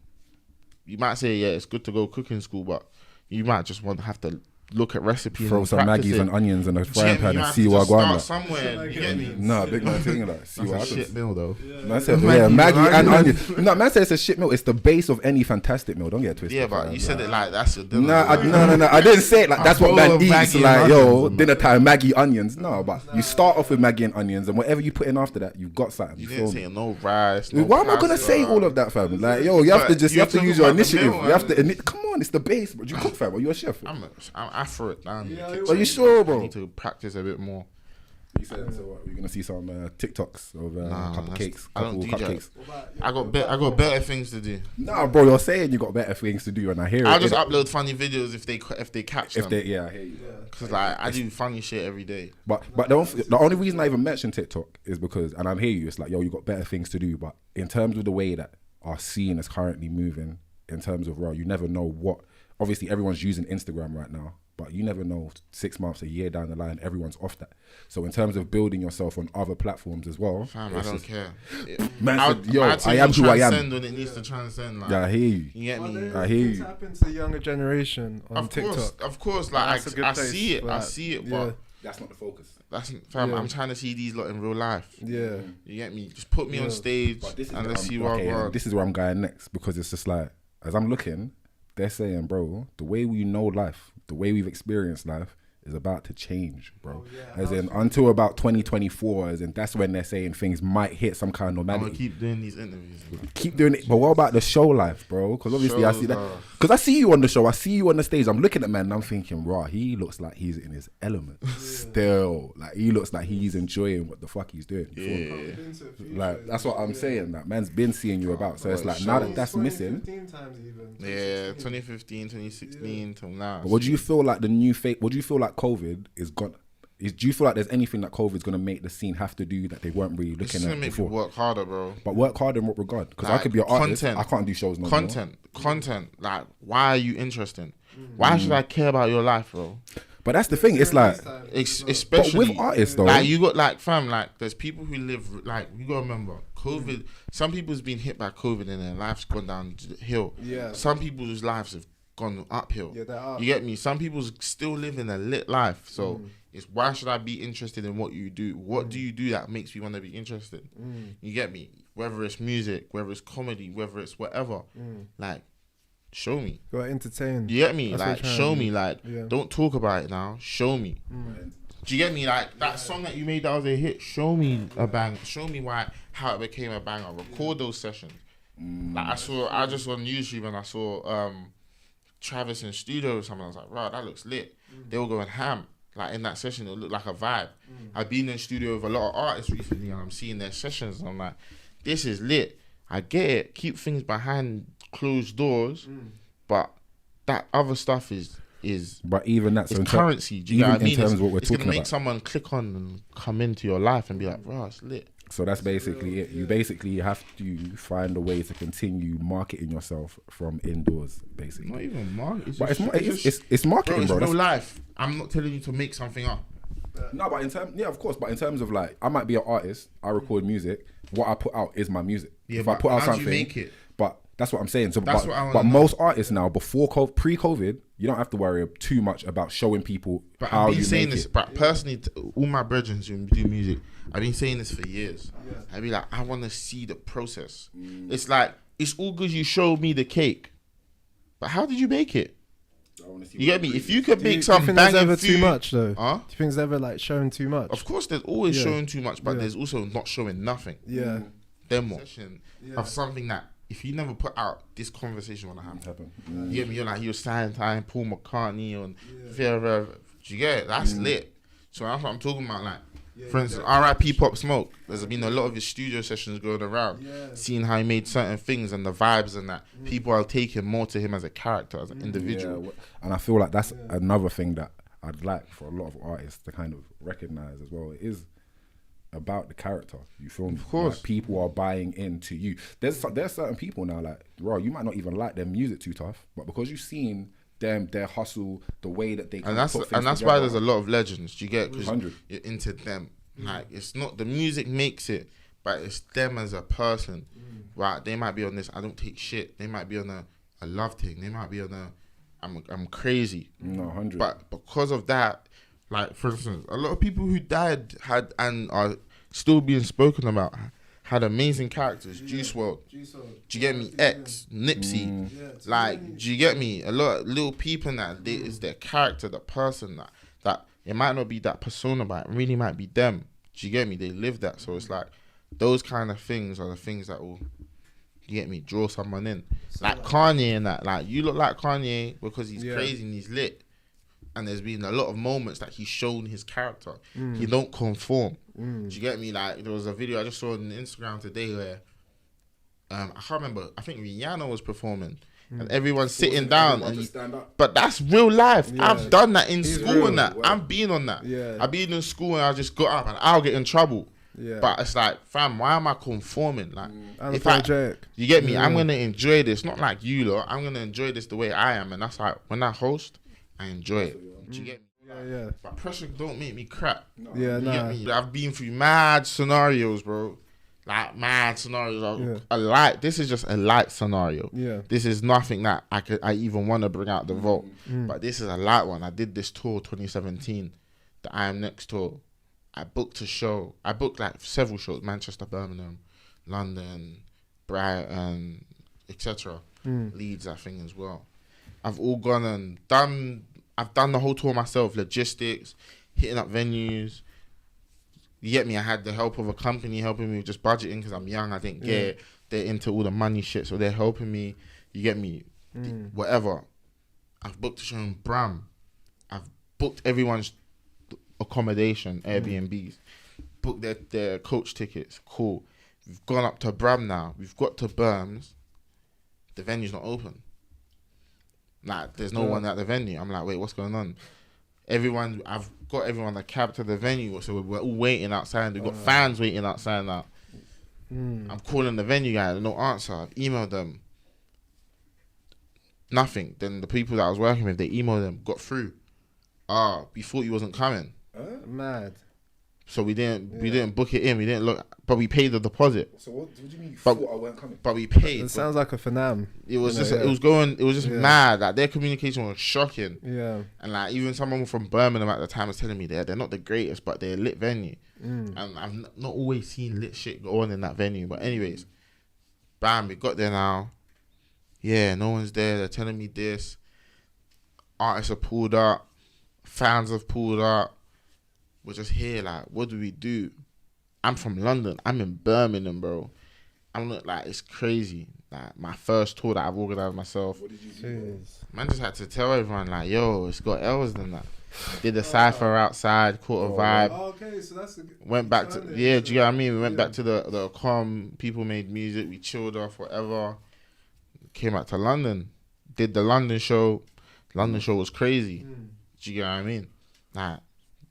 You might say, yeah, it's good to go cooking school, but you might just want to have to look at recipes. Throw and some practice Maggies it. and onions in a You frying get me? pan You and have see to what just going start on. somewhere. You get me? Nah, big man thing like see what That's a happens. shit meal though. Man said, Maggi yeah, and Maggie and onions. onions. No, man said it's a shit meal. It's the base of any fantastic meal. Don't get it twisted. Yeah, but fam. you said it like that's your dinner. No. I didn't say it like that's what man bowl of eats. Maggi and Like, yo, onions, dinner time, Maggie, onions. No, but you start off with Maggie and onions, and whatever you put in after that, you've got something. You You didn't feel me? say no rice. No Why am I gonna pasta. say all of that, fam? Like, yo, you have to But just you you're have to talking use your about the initiative. meal, You have man. to. Come on, it's the base. But you cook, fam. Are you a chef? I'm afro it down. Are you sure, I bro? need to practice a bit more. You said so. What? We're gonna see some TikToks of a couple that's- cakes, I don't couple do that. cupcakes. I got better things to do. Nah, bro, you're saying you got better things to do, and I hear it. I'll just innit? upload funny videos if they catch them. Yeah, I hear you. Cause like I do funny shit every day. But the only reason I even mention TikTok is because, and I'm hear you, it's like, yo, you got better things to do. But in terms of the way that our scene is currently moving, in terms of, bro, you never know what. Obviously, everyone's using Instagram right now, but you never know 6 months, a year down the line, everyone's off that. So in terms of building yourself on other platforms as well, Fam, I don't care. Man I'll- said, yo, I'll tell I you am who I am. transcend when it needs to transcend. Like, Yeah, I hear you. you get me? I hear you. Tap into the younger generation on TikTok. Of course. Like That's a good I place, see it. I like, see it, yeah. but That's not the focus. that's fam. Yeah. I'm trying to see these lot in real life. Yeah. You get me? Just put me on stage But this is and where let's I'm- see what okay, I got. this is where I'm going next, because it's just like, as I'm looking, they're saying, bro, the way we know life, the way we've experienced life is about to change, bro. As in, until about 2024, as in, that's when they're saying things might hit some kind of I'm gonna normality. keep doing these interviews. Keep doing it, but what about the show life, bro? Because obviously I see that. Shows, Because I see you on the show, I see you on the stage. I'm looking at man, and I'm thinking, raw. He looks like he's in his element still. Like he looks like he's enjoying what the fuck he's doing. You feel me? Like that's what I'm saying. That man's been seeing you about. So it's like now that that's missing. Yeah, 2015, 2016 till now. But what do you feel like the new fake? What do you feel like COVID is gone? Do you feel like there's anything that COVID's gonna make the scene have to do that they weren't really It's looking gonna at make before? you work harder, bro. But work hard in what regard? Because I Like, could be an artist. content. I can't do shows no more. Content. Like, why are you interested? Why should I care about your life, bro? But that's the thing. It's like, Especially but with artists though, like you got like fam, like there's people who live like you gotta remember COVID. Some people's been hit by COVID and their life's gone down the hill. Yeah. Some people's lives have gone uphill. Yeah, they are. You get me? Some people's still living a lit life. So it's why should I be interested in what you do? What do you do that makes me want to be interested? You get me? Whether it's music, whether it's comedy, whether it's whatever, like show me. Got entertained. You get me? That's what Like, you're trying show to me. do. Like, Yeah. don't talk about it now. Show me. Do you get me? Like, that song that you made that was a hit, show me a bang. Show me how it became a banger. Record those sessions. Like, I just on YouTube and I saw Travis in studio or something. I was like, wow, that looks lit. They were going ham. Like, in that session, it looked like a vibe. I've been in studio with a lot of artists recently and I'm seeing their sessions and I'm like, this is lit. I get it. Keep things behind closed doors, but that other stuff is but even that's it's currency. Do you know what I mean? in terms of what we're it's gonna talking make about. someone click on and come into your life and be like, bro, it's lit. So that's basically it. You basically have to find a way to continue marketing yourself from indoors, basically. Not even marketing. But it's marketing, bro. It's real That's- life. I'm not telling you to make something up. No, but in terms, yeah, of course. But in terms of like, I might be an artist. I record music. What I put out is my music. Yeah, if I but put out how do you something, make it? but that's what I'm saying. So, That's but, what I wanna but know. most artists now, pre-COVID, you don't have to worry too much about showing people But how I've been you saying make this, it. but personally, all my brethren who do music, I've been saying this for years. I be like, I want to see the process. It's like, it's all good you showed me the cake, but how did you make it? You get me? If you could make some do you think there's banging ever food, too much though? Huh? Do you think there's ever like showing too much? Of course, there's always Yeah. showing too much, but Yeah. there's also not showing nothing. Yeah. Demo of something that if you never put out, this conversation wanna happen. You get me? You're like, you're signing time Paul McCartney on Fear of. Do you get it? That's lit. So that's what I'm talking about. Like, for instance, R.I.P. Pop Smoke. There's been a lot of his studio sessions going around, seeing how he made certain things and the vibes and that. People are taking more to him as a character, as an individual. Yeah, and I feel like that's another thing that I'd like for a lot of artists to kind of recognize as well. It is about the character. You feel me? Of course. Like, people are buying into you. There's certain people now, like, bro, you might not even like their music too tough, but because you've seen them, their hustle, the way that they And that's why together, there's a lot of legends. Do you get? Because 100. you're into them. Like, it's not the music makes it, but it's them as a person. Right? They might be on this. I don't take shit. They might be on a love thing. They might be on a I'm crazy. No, 100. But because of that, like for instance, a lot of people who died had and are still being spoken about had amazing characters. Juice WRLD. Do you get me? X, Nipsey. Like, do you get me? A lot of little people that they is their character, the person that it might not be that persona, but it really might be them. Do you get me? They live that. So it's like those kind of things are the things that will, you get me, draw someone in. Like Kanye and that. Like, you look like Kanye because he's crazy and he's lit. And there's been a lot of moments that he's shown his character. He don't conform. Do you get me? Like, there was a video I just saw on Instagram today where I can't remember. I think Rihanna was performing, and everyone's sitting down. But that's real life. Yeah. I've done that in school real, and that. Wow. I've been on that. Yeah. I've been in school and I just got up and I'll get in trouble. Yeah. But it's like, fam, why am I conforming? Like, if you get me, I'm gonna enjoy this. Not like you lot. I'm gonna enjoy this the way I am, and that's like when I host, I enjoy it. Do you get me? Yeah. But pressure don't make me crap. No. Yeah, you get me? I've been through mad scenarios, bro. Like mad scenarios. A light. This is just a light scenario. Yeah. This is nothing that I even want to bring out the vault. But this is a light one. I did this tour 2017, the MrIamnext tour. I booked a show. I booked like several shows: Manchester, Birmingham, London, Brighton, etc. Leeds, I think as well. I've all gone and done. I've done the whole tour myself, logistics, hitting up venues. You get me? I had the help of a company helping me with just budgeting because I'm young. I didn't get it. They're into all the money shit, so they're helping me. You get me? Whatever. I've booked a show in Bram. I've booked everyone's accommodation, Airbnbs. Booked their coach tickets. Cool. We've gone up to Bram now. We've got to Berms. The venue's not open. Like, there's no one at the venue. I'm like, wait, what's going on? I've got everyone a cab to the venue, so we're all waiting outside. We've got fans waiting outside now. I'm calling the venue guy, no answer. I've emailed them. Nothing. Then the people that I was working with, they emailed them, got through. We thought you wasn't coming. Mad. So we didn't book it in. We didn't look, but we paid the deposit. So what do you mean you thought I weren't coming? But we paid. It sounds like a finam. It was it was just mad. Like, their communication was shocking. Yeah. And like, even someone from Birmingham at the time was telling me they're not the greatest, but they're a lit venue. And I've not always seen lit shit go on in that venue. But anyways, bam, we got there now. Yeah, no one's there. They're telling me this. Artists have pulled up. Fans have pulled up. We're just here, like, what do we do? I'm from London. I'm in Birmingham, bro. I'm not, like, it's crazy. Like, my first tour that I've organised myself. What did you do? Man just had to tell everyone, like, yo, it's got L's than that. Did the cypher outside, caught a vibe. Okay, so that's went back to, do you know what I mean? We went back to the com. People made music. We chilled off, whatever. Came back to London. Did the London show. London show was crazy. Do you get what I mean? Like,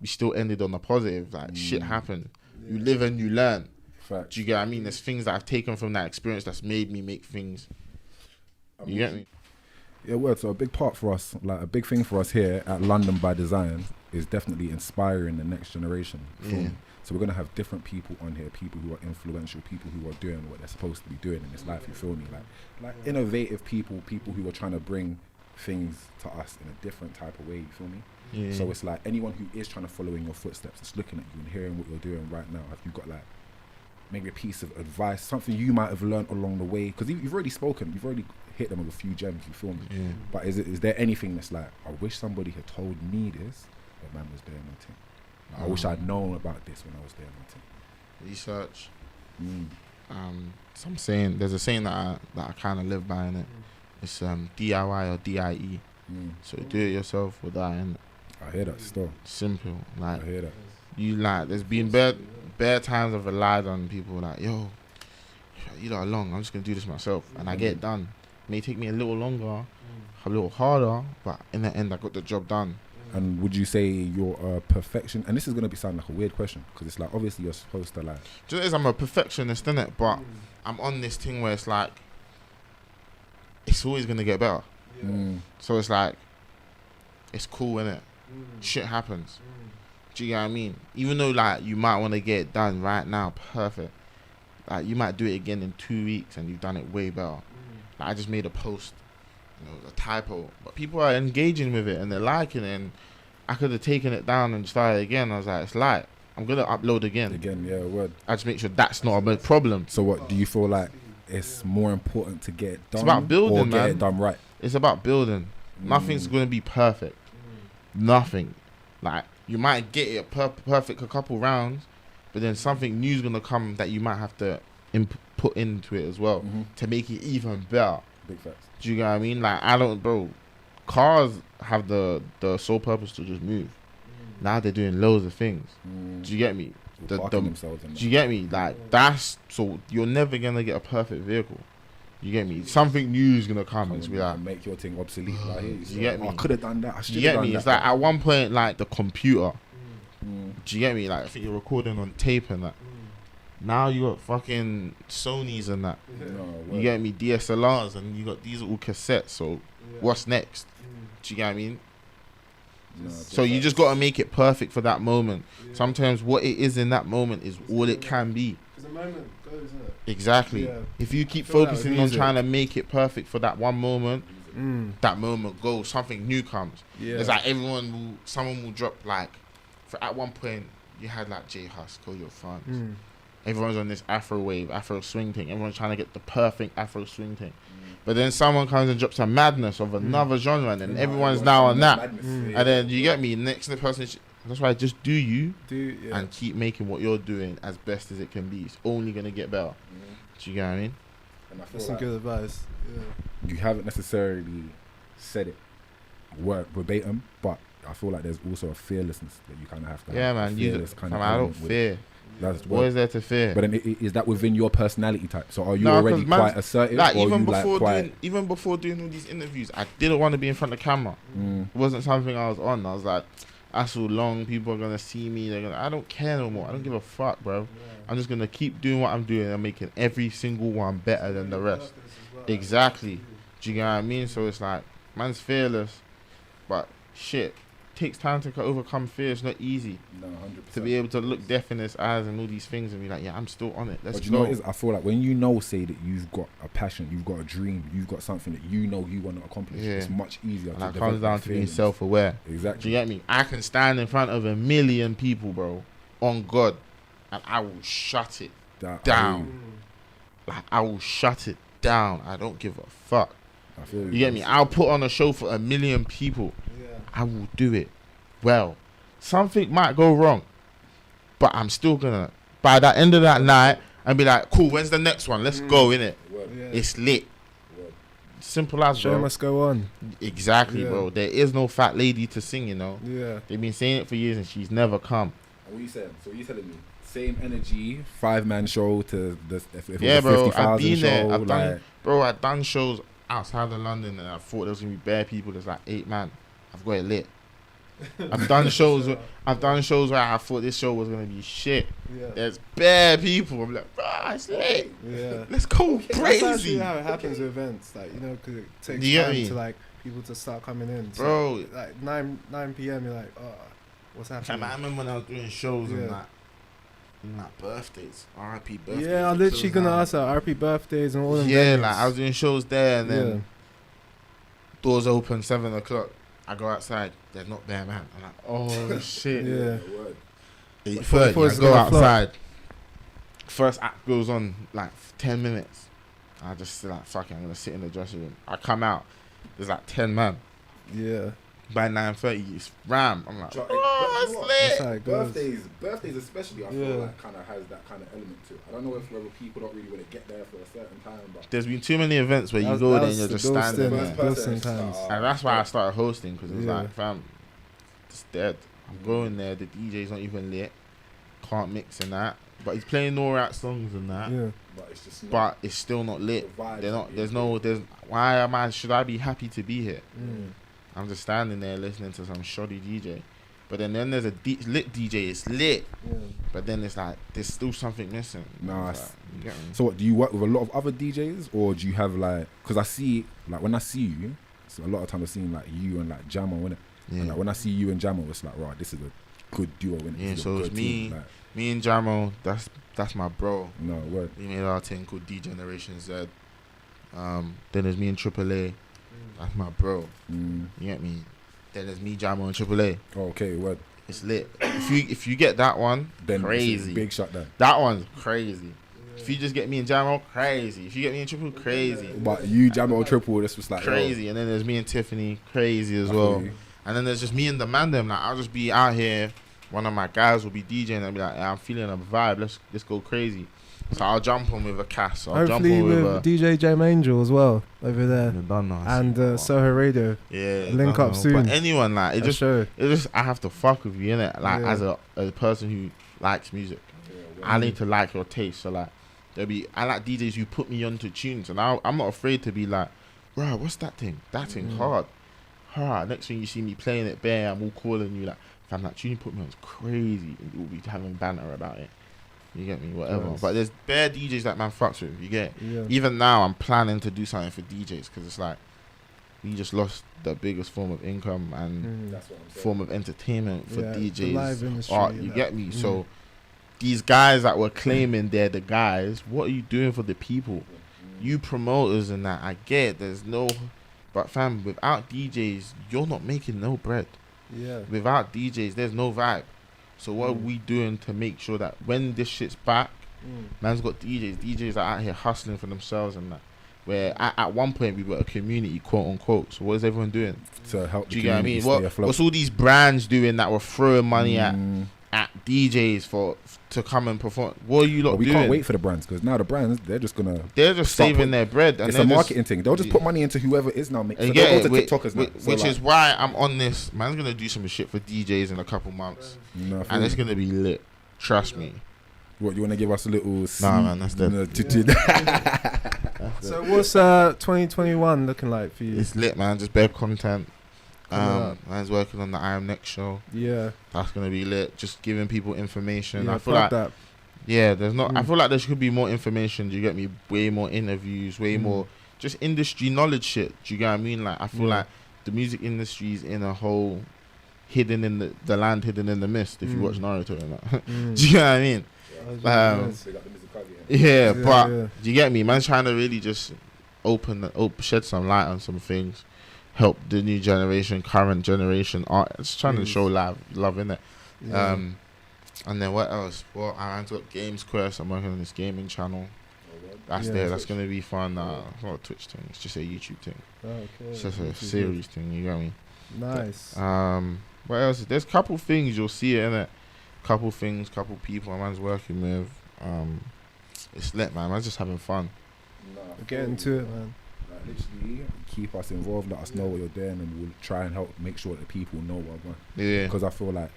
we still ended on a positive. Like, shit happened. You live and you learn. Fact. Do you get what I mean? There's things that I've taken from that experience that's made me make things. You get me? Yeah, word. So a big part for us, like a big thing for us here at Ldn.bydesign is definitely inspiring the next generation. So we're going to have different people on here, people who are influential, people who are doing what they're supposed to be doing in this life, you feel me? Like innovative people who are trying to bring things to us in a different type of way, you feel me? Yeah. So it's like anyone who is trying to follow in your footsteps, it's looking at you and hearing what you're doing right now. Have you got like maybe a piece of advice, something you might have learned along the way? Because you've already spoken, you've already hit them with a few gems, you feel me? Yeah. But is there anything that's like, I wish somebody had told me this when man was doing my thing? Like, I wish I'd known about this when I was doing my thing. Research. Some saying, there's a saying that I kind of live by in it. It's DIY or DIE. So do it yourself with that in it. I hear that still. Simple. Like, I hear that. You like, there's been bare times I've relied on people like, yo, you lot are long, I'm just gonna do this myself, and I get it done. It may take me a little longer, a little harder, but in the end I got the job done. And would you say you're a perfection? And this is gonna sound like a weird question, because it's like, obviously you're supposed to like. Just as I'm a perfectionist, innit? But I'm on this thing where it's like, it's always gonna get better. So it's like, it's cool, innit? Shit happens. Do you get what I mean? Even though like you might want to get it done right now, perfect. Like, you might do it again in 2 weeks and you've done it way better. Like, I just made a post, a typo, but people are engaging with it and they're liking it, and I could have taken it down and started again. I was like, it's light. I'm gonna upload again. Yeah, word. I just make sure that's not a problem. So what do you feel like? It's more important to get it done, it's about building, or man. get it done right. It's about building. Nothing's gonna be perfect. Nothing. Like you might get it perfect a couple rounds, but then something new's gonna come that you might have to put into it as well to make it even better. Big facts. Do you get what I mean? Like bro. Cars have the sole purpose to just move. Now they're doing loads of things. Do you get me? Do you get me? Like that's so you're never gonna get a perfect vehicle. You get me? Something new is gonna come and be like make your thing obsolete. Like, hey, you get me? I could have done that. I should you have get done me? that. It's like at one point, like the computer. Do you get me? Like I think you're recording on tape and that. Now you got fucking Sonys and that. You get me? DSLRs and you got these little cassettes. So what's next? Do you get what I mean? So you just got to make it perfect for that moment. Sometimes what it is in that moment is all it can be. Because the moment goes, isn't it? Exactly. Yeah. If you keep focusing on trying to make it perfect for that one moment, that moment goes. Something new comes. Yeah. It's like someone will drop like, at one point you had like J Husk or your fans. Everyone's on this Afro wave, Afro swing thing. Everyone's trying to get the perfect Afro swing thing. But then someone comes and drops a madness of another genre, and then everyone's now on that. And then you get me. Next person, that's why just do you and keep making what you're doing as best as it can be. It's only gonna get better. Do you get what I mean? And I feel that's some good advice. Yeah. You haven't necessarily said it verbatim, but I feel like there's also a fearlessness that you kind of have to. Yeah, man. I don't fear. What is there to fear? But then is that within your personality type? So are you already quite assertive? Like or even before doing all these interviews, I didn't want to be in front of the camera. It wasn't something I was on. I was like, that's so long. People are gonna see me. I don't care no more. I don't give a fuck, bro. I'm just gonna keep doing what I'm doing and making every single one better than the rest. Exactly. Do you get what I mean? So it's like, man's fearless, but shit. Takes time to overcome fear. It's not easy. No, 100%. To be able to look death in his eyes and all these things and be like, yeah, I'm still on it. Let's go. You know what it is? I feel like when you know, say that you've got a passion, you've got a dream, you've got something that you know you want to accomplish, it's much easier. And that comes down to being self-aware. Exactly. Do you get me? I can stand in front of 1 million people, bro, on God, and I will shut it down. Like I will shut it down. I don't give a fuck. I feel you get me? I'll put on a show for 1 million people. I will do it well. Something might go wrong, but I'm still gonna, by the end of that night, and be like, cool, when's the next one? Let's go, innit? It's lit. Simple as, bro. Show must go on. Exactly, bro. There is no fat lady to sing, you know? Yeah. They've been saying it for years and she's never come. And what you saying? So what you telling me? Same energy, 5-man show to the if it was a bro. 50,000 I've been show. there. I've done shows outside of London and I thought there was gonna be bare people. There's like 8 man. I've got it lit. I've done shows where I thought this show was gonna be shit. There's bare people. I'm like, bro, it's lit. Let's go crazy. That's actually how it happens with events, like, you know, because it takes time to like people to start coming in. So, bro, like 9 p.m. you're like, oh, what's happening? I remember when I was doing shows and like birthdays, R.I.P. birthdays. Yeah, I'm literally gonna ask that, R.I.P. birthdays and all them. Yeah, like I was doing shows there and then doors open 7 o'clock. I go outside, there's not bare man. I'm like, oh shit. 8:30, I go outside. First act goes on like 10 minutes. I just like, fuck it, I'm gonna sit in the dressing room. I come out, there's like 10 man. Yeah. By 9:30, it's ram. I'm like, oh, it's lit. Birthdays especially, I feel like kind of has that kind of element to it. I don't know if whether people don't really want to get there for a certain time, but there's been too many events where you go there and you're just standing there. And that's why I started hosting, because it's like, fam, it's dead. I'm going there, the DJ's not even lit, can't mix and that, but he's playing all right songs and that. Yeah. But it's still not lit. Why should I be happy to be here? I'm just standing there listening to some shoddy DJ. But then there's a lit DJ, it's lit. But then it's like, there's still something missing. Nice. Like, so what, do you work with a lot of other DJs? Or do you have like, because I see, like when I see you, so a lot of times I've seen like you and like Jamo, innit? Yeah. And like when I see you and Jamo, it's like, right, this is a good duo, innit? Yeah, so it's me and Jamo, that's my bro. No, word. We made our thing called D-Generation Z. Then there's me and Triple A. That's my bro. You get me? Then there's me, Jamo, and Triple A. Okay, word. It's lit. If you get that one, Then crazy. Big shot then. That one's crazy. If you just get me and Jamo, crazy. If you get me and Triple, crazy. But you, Jamo, or Triple, this was like Crazy. And then there's me and Tiffany, crazy as well. And then there's just me and the man them. Like I'll just be out here. One of my guys will be DJing and be like, I'm feeling a vibe. Let's go crazy. So I'll jump on with a Cass. I'll Hopefully jump on with a DJ Jam Angel as well over there. And Soho Radio. Yeah. Link up soon. But anyone like it just I have to fuck with you, innit? Like as a person who likes music. I need to like your taste. So like I like DJs who put me onto tunes, and I'm not afraid to be like, bro, what's that thing? That thing hard. Next thing you see me playing it bare, I'm all calling you like, fam, that tune you put me on is crazy, and we'll be having banter about it. You get me? Whatever. Yes. But there's bare DJs that man fucks with. You get it? Yeah. Even now, I'm planning to do something for DJs because it's like we just lost the biggest form of income and form of entertainment for DJs. The live industry, you get me? So these guys that were claiming they're the guys, what are you doing for the people? You promoters and that, I get there's no, but fam, without DJs, you're not making no bread. Yeah. Without DJs, there's no vibe. So what are we doing to make sure that when this shit's back, man's got DJs are out here hustling for themselves and that. Where at one point we were a community, quote unquote. So what is everyone doing to help? Do you get what I mean? What's all these brands doing that were throwing money at DJs to come and perform? What are you lot doing? We can't wait for the brands because now the brands they're just saving their bread. And it's a marketing thing. They'll just put money into whoever is now. So TikTokers now. Which is why I'm on this. Man's gonna do some shit for DJs in a couple months, and it's gonna be lit. Trust me. What, you want to give us a little? Nah, man, that's dead. So what's 2021 looking like for you? It's lit, man. Just bare content. Man's working on the MrIamnext show. Yeah, that's gonna be lit. Just giving people information. Yeah, I feel like that. Yeah, there's not. I feel like there should be more information. Do you get me? Way more interviews. Way more just industry knowledge shit. Do you get what I mean? Like I feel like the music industry is in a whole hidden in the land, hidden in the mist. If you watch Naruto and that, do you get what I mean? But do you get me? Man's trying to really just shed some light on some things. Help the new generation, current generation artists, trying to show love in it. Yeah. And then what else? Well, I've got Games Quest. I'm working on this gaming channel. That's That's gonna be fun. It's not a Twitch thing. It's just a YouTube thing. Okay. It's just a series thing. You get me? Nice. What else? There's a couple things you'll see it in it. Couple things, couple people. My man's working with. It's lit, man. Man's just having fun. Get into it, man. Literally keep us involved, let us know what you're doing, and we'll try and help make sure that people know what we're doing. Yeah. Because I feel like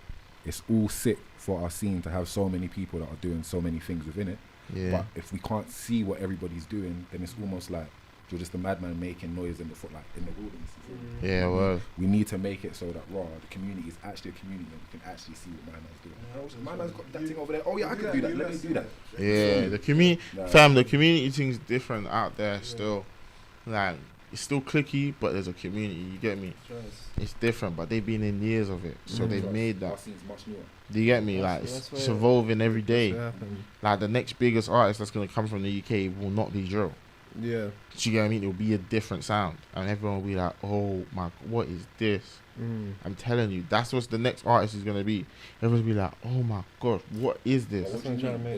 it's all sick for our scene to have so many people that are doing so many things within it. Yeah. But if we can't see what everybody's doing, then it's almost like you're just a madman making noise in the wilderness. Yeah, well, we need to make it so that the community is actually a community and we can actually see what my man's doing. My man's got that thing over there. Oh yeah, I can do that. Let me do that. Yeah, the community, the community thing's different out there still. Like it's still clicky, but there's a community. You get me? It's different, but they've been in years of it, so they've made that. Do you get me? Like it's evolving every day. Like the next biggest artist that's gonna come from the UK will not be drill. Yeah. Do you get what I mean? It'll be a different sound, and everyone will be like, "Oh my, what is this?" I'm telling you, that's what the next artist is gonna be. Everyone's be like, "Oh my god, what is this?" What the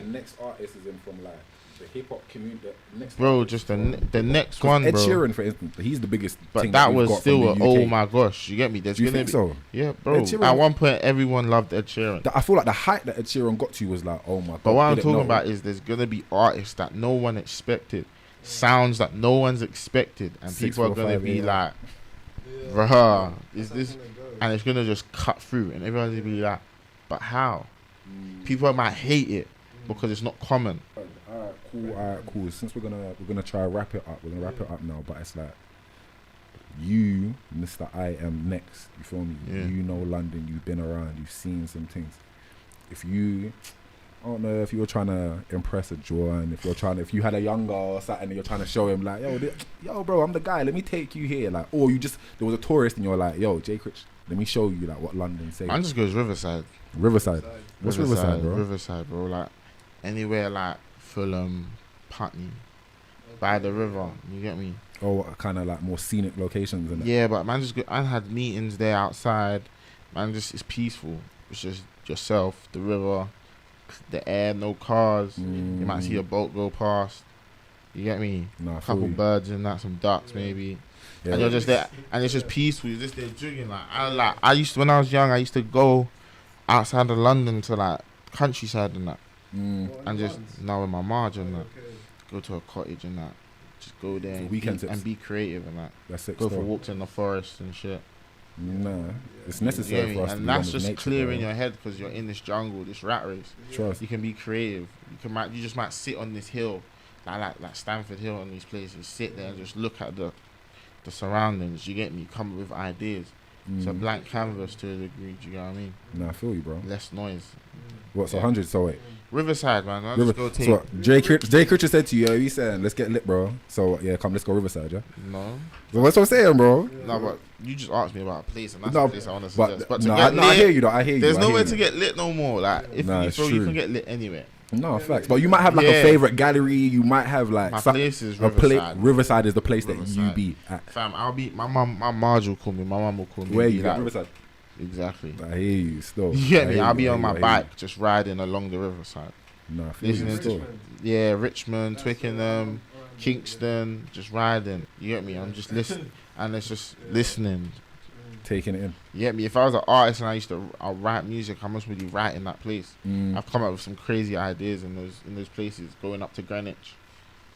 next artist is in from like the hip hop community. Bro, just the next one, Ed bro. Sheeran, for instance, he's the biggest. But that was still oh my gosh, you get me? There's Do you think so? Yeah, bro. At one point, everyone loved Ed Sheeran. I feel like the height that Ed Sheeran got to was like, oh my god. But what I'm talking about is there's gonna be artists that no one expected, sounds that no one's expected, and people are gonna be like, bruh, is this? And it's gonna just cut through, and everyone's gonna be like, but how? People might hate it because it's not common. Alright, cool. Since we're gonna try to wrap it up, we're gonna wrap it up now. But it's like you, MrIamnext. You feel me? Yeah. You know London. You've been around. You've seen some things. I don't know if you were trying to impress a Jordan, if you had a young girl or something and you're trying to show him like, yo bro, I'm the guy, let me take you here, like, or there was a tourist and you're like, yo, Jay Critch, let me show you like what London says. Man just goes Riverside. What's Riverside, bro? Riverside, bro, like anywhere like Fulham, Putney, by the river, you get me? Oh, kind of like more scenic locations and Yeah, but man, I had meetings there outside. Man, it's peaceful. It's just yourself, the river, the air, no cars. You might see a boat go past. You get me? Nah, a couple birds and that, some ducks maybe. Yeah. And you're just there, and it's just peaceful. You're just there jigging. I used to, when I was young, I used to go outside of London to like countryside and that, and just now with my marge and that, go to a cottage and that, just go there and be creative and that. That's it. Go for walks in the forest and shit. Nah, it's necessary for us to and be that's just nature, clearing bro. your head because you're in this jungle, this rat race. Trust. You can be creative. You just might sit on this hill, like Stamford Hill, and these places. Sit there and just look at the surroundings. You get me? Come up with ideas. It's a blank canvas to a degree. Do you get what I mean? Nah, I feel you, bro. Less noise. What's 100? So wait. Riverside, man. I'll just go take. So Jay Critcher said to you, he said, let's get lit, bro. So yeah, come, let's go Riverside, yeah. No. So what's what I'm saying, bro? No, but you just asked me about a place, and that's the place I want to suggest. But I hear you, though. I hear you. There's nowhere to get lit no more. Like if you feel true. you can get lit anywhere. No, facts. But you might have like a favorite gallery. You might have like my place is Riverside. Riverside is the place that you be at. Fam, I'll be my Marge will call me. My mum will call me. Where you like, at Riverside? Exactly. I hear you still. You get me? I'll be on my bike just riding along the Riverside. No, I feel you still. Yeah, Richmond, Twickenham, Kingston, just riding. You get me? I'm just listening, and it's just listening. Taking it in. You get me? If I was an artist and I'll write music, I must really write in that place. I've come up with some crazy ideas in those places. Going up to Greenwich,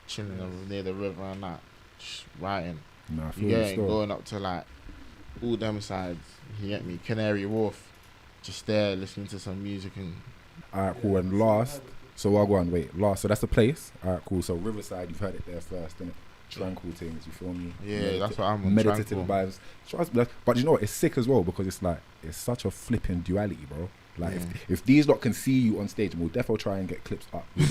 chilling near the river and that, just writing. Nah, I feel you still. Going up to like all them sides. You get me? Canary Wharf, just there listening to some music and. Alright, cool. And last, so I'll go on. Wait, last. So that's the place. Alright, cool. So Riverside, you've heard it there first, innit? Tranquil things, you feel me? Yeah, that's what I'm on. Meditative vibes. But you know what? It's sick as well because it's like it's such a flipping duality, bro. Like if these lot can see you on stage, we'll defo try and get clips up. We'll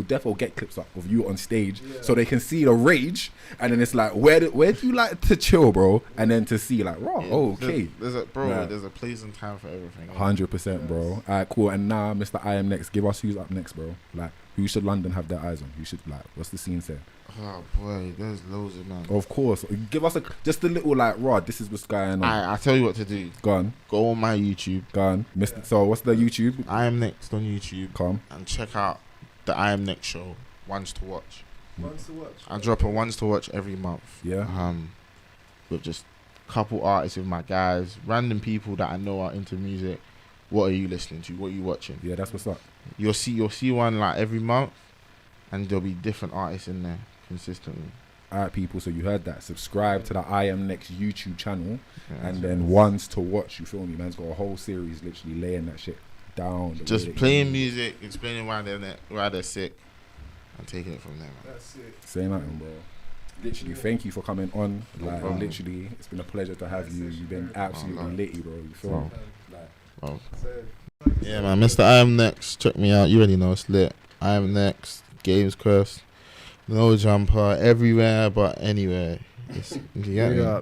defo get clips up of you on stage so they can see the rage, and then it's like where do you like to chill, bro? And then to see like, okay. There's a place and time for everything. 100%, bro. Alright, cool. And now, MrIamnext, give us who's up next, bro. Like who should London have their eyes on? Who should what's the scene saying? Oh boy, there's loads of man. Of course, give us just a little like, Rod, this is what's going on. I tell you what to do. Go on. Go on my YouTube. Go on. So what's the YouTube? MrIamnext on YouTube. Come. And check out the MrIamnext show, Ones to Watch. Ones to Watch. I drop a Ones to Watch every month. Yeah. With just couple artists with my guys, random people that I know are into music. What are you listening to? What are you watching? Yeah, that's what's up. You'll see one like every month, and there'll be different artists in there consistently. Alright, people, so you heard that. Subscribe to the MrIamnext YouTube channel, and then Ones to Watch. You feel me? Man's got a whole series literally laying that shit down. Just playing music, explaining why they're sick, and taking it from there, man. That's it. Say nothing, bro. Literally, thank you for coming on. Like, literally, it's been a pleasure to have you. You've been absolutely litty, bro. You feel me? Yeah, man. MrIamnext, check me out. You already know it's lit. MrIamnext, Games Quest, No Jumper, everywhere but anywhere. You get me?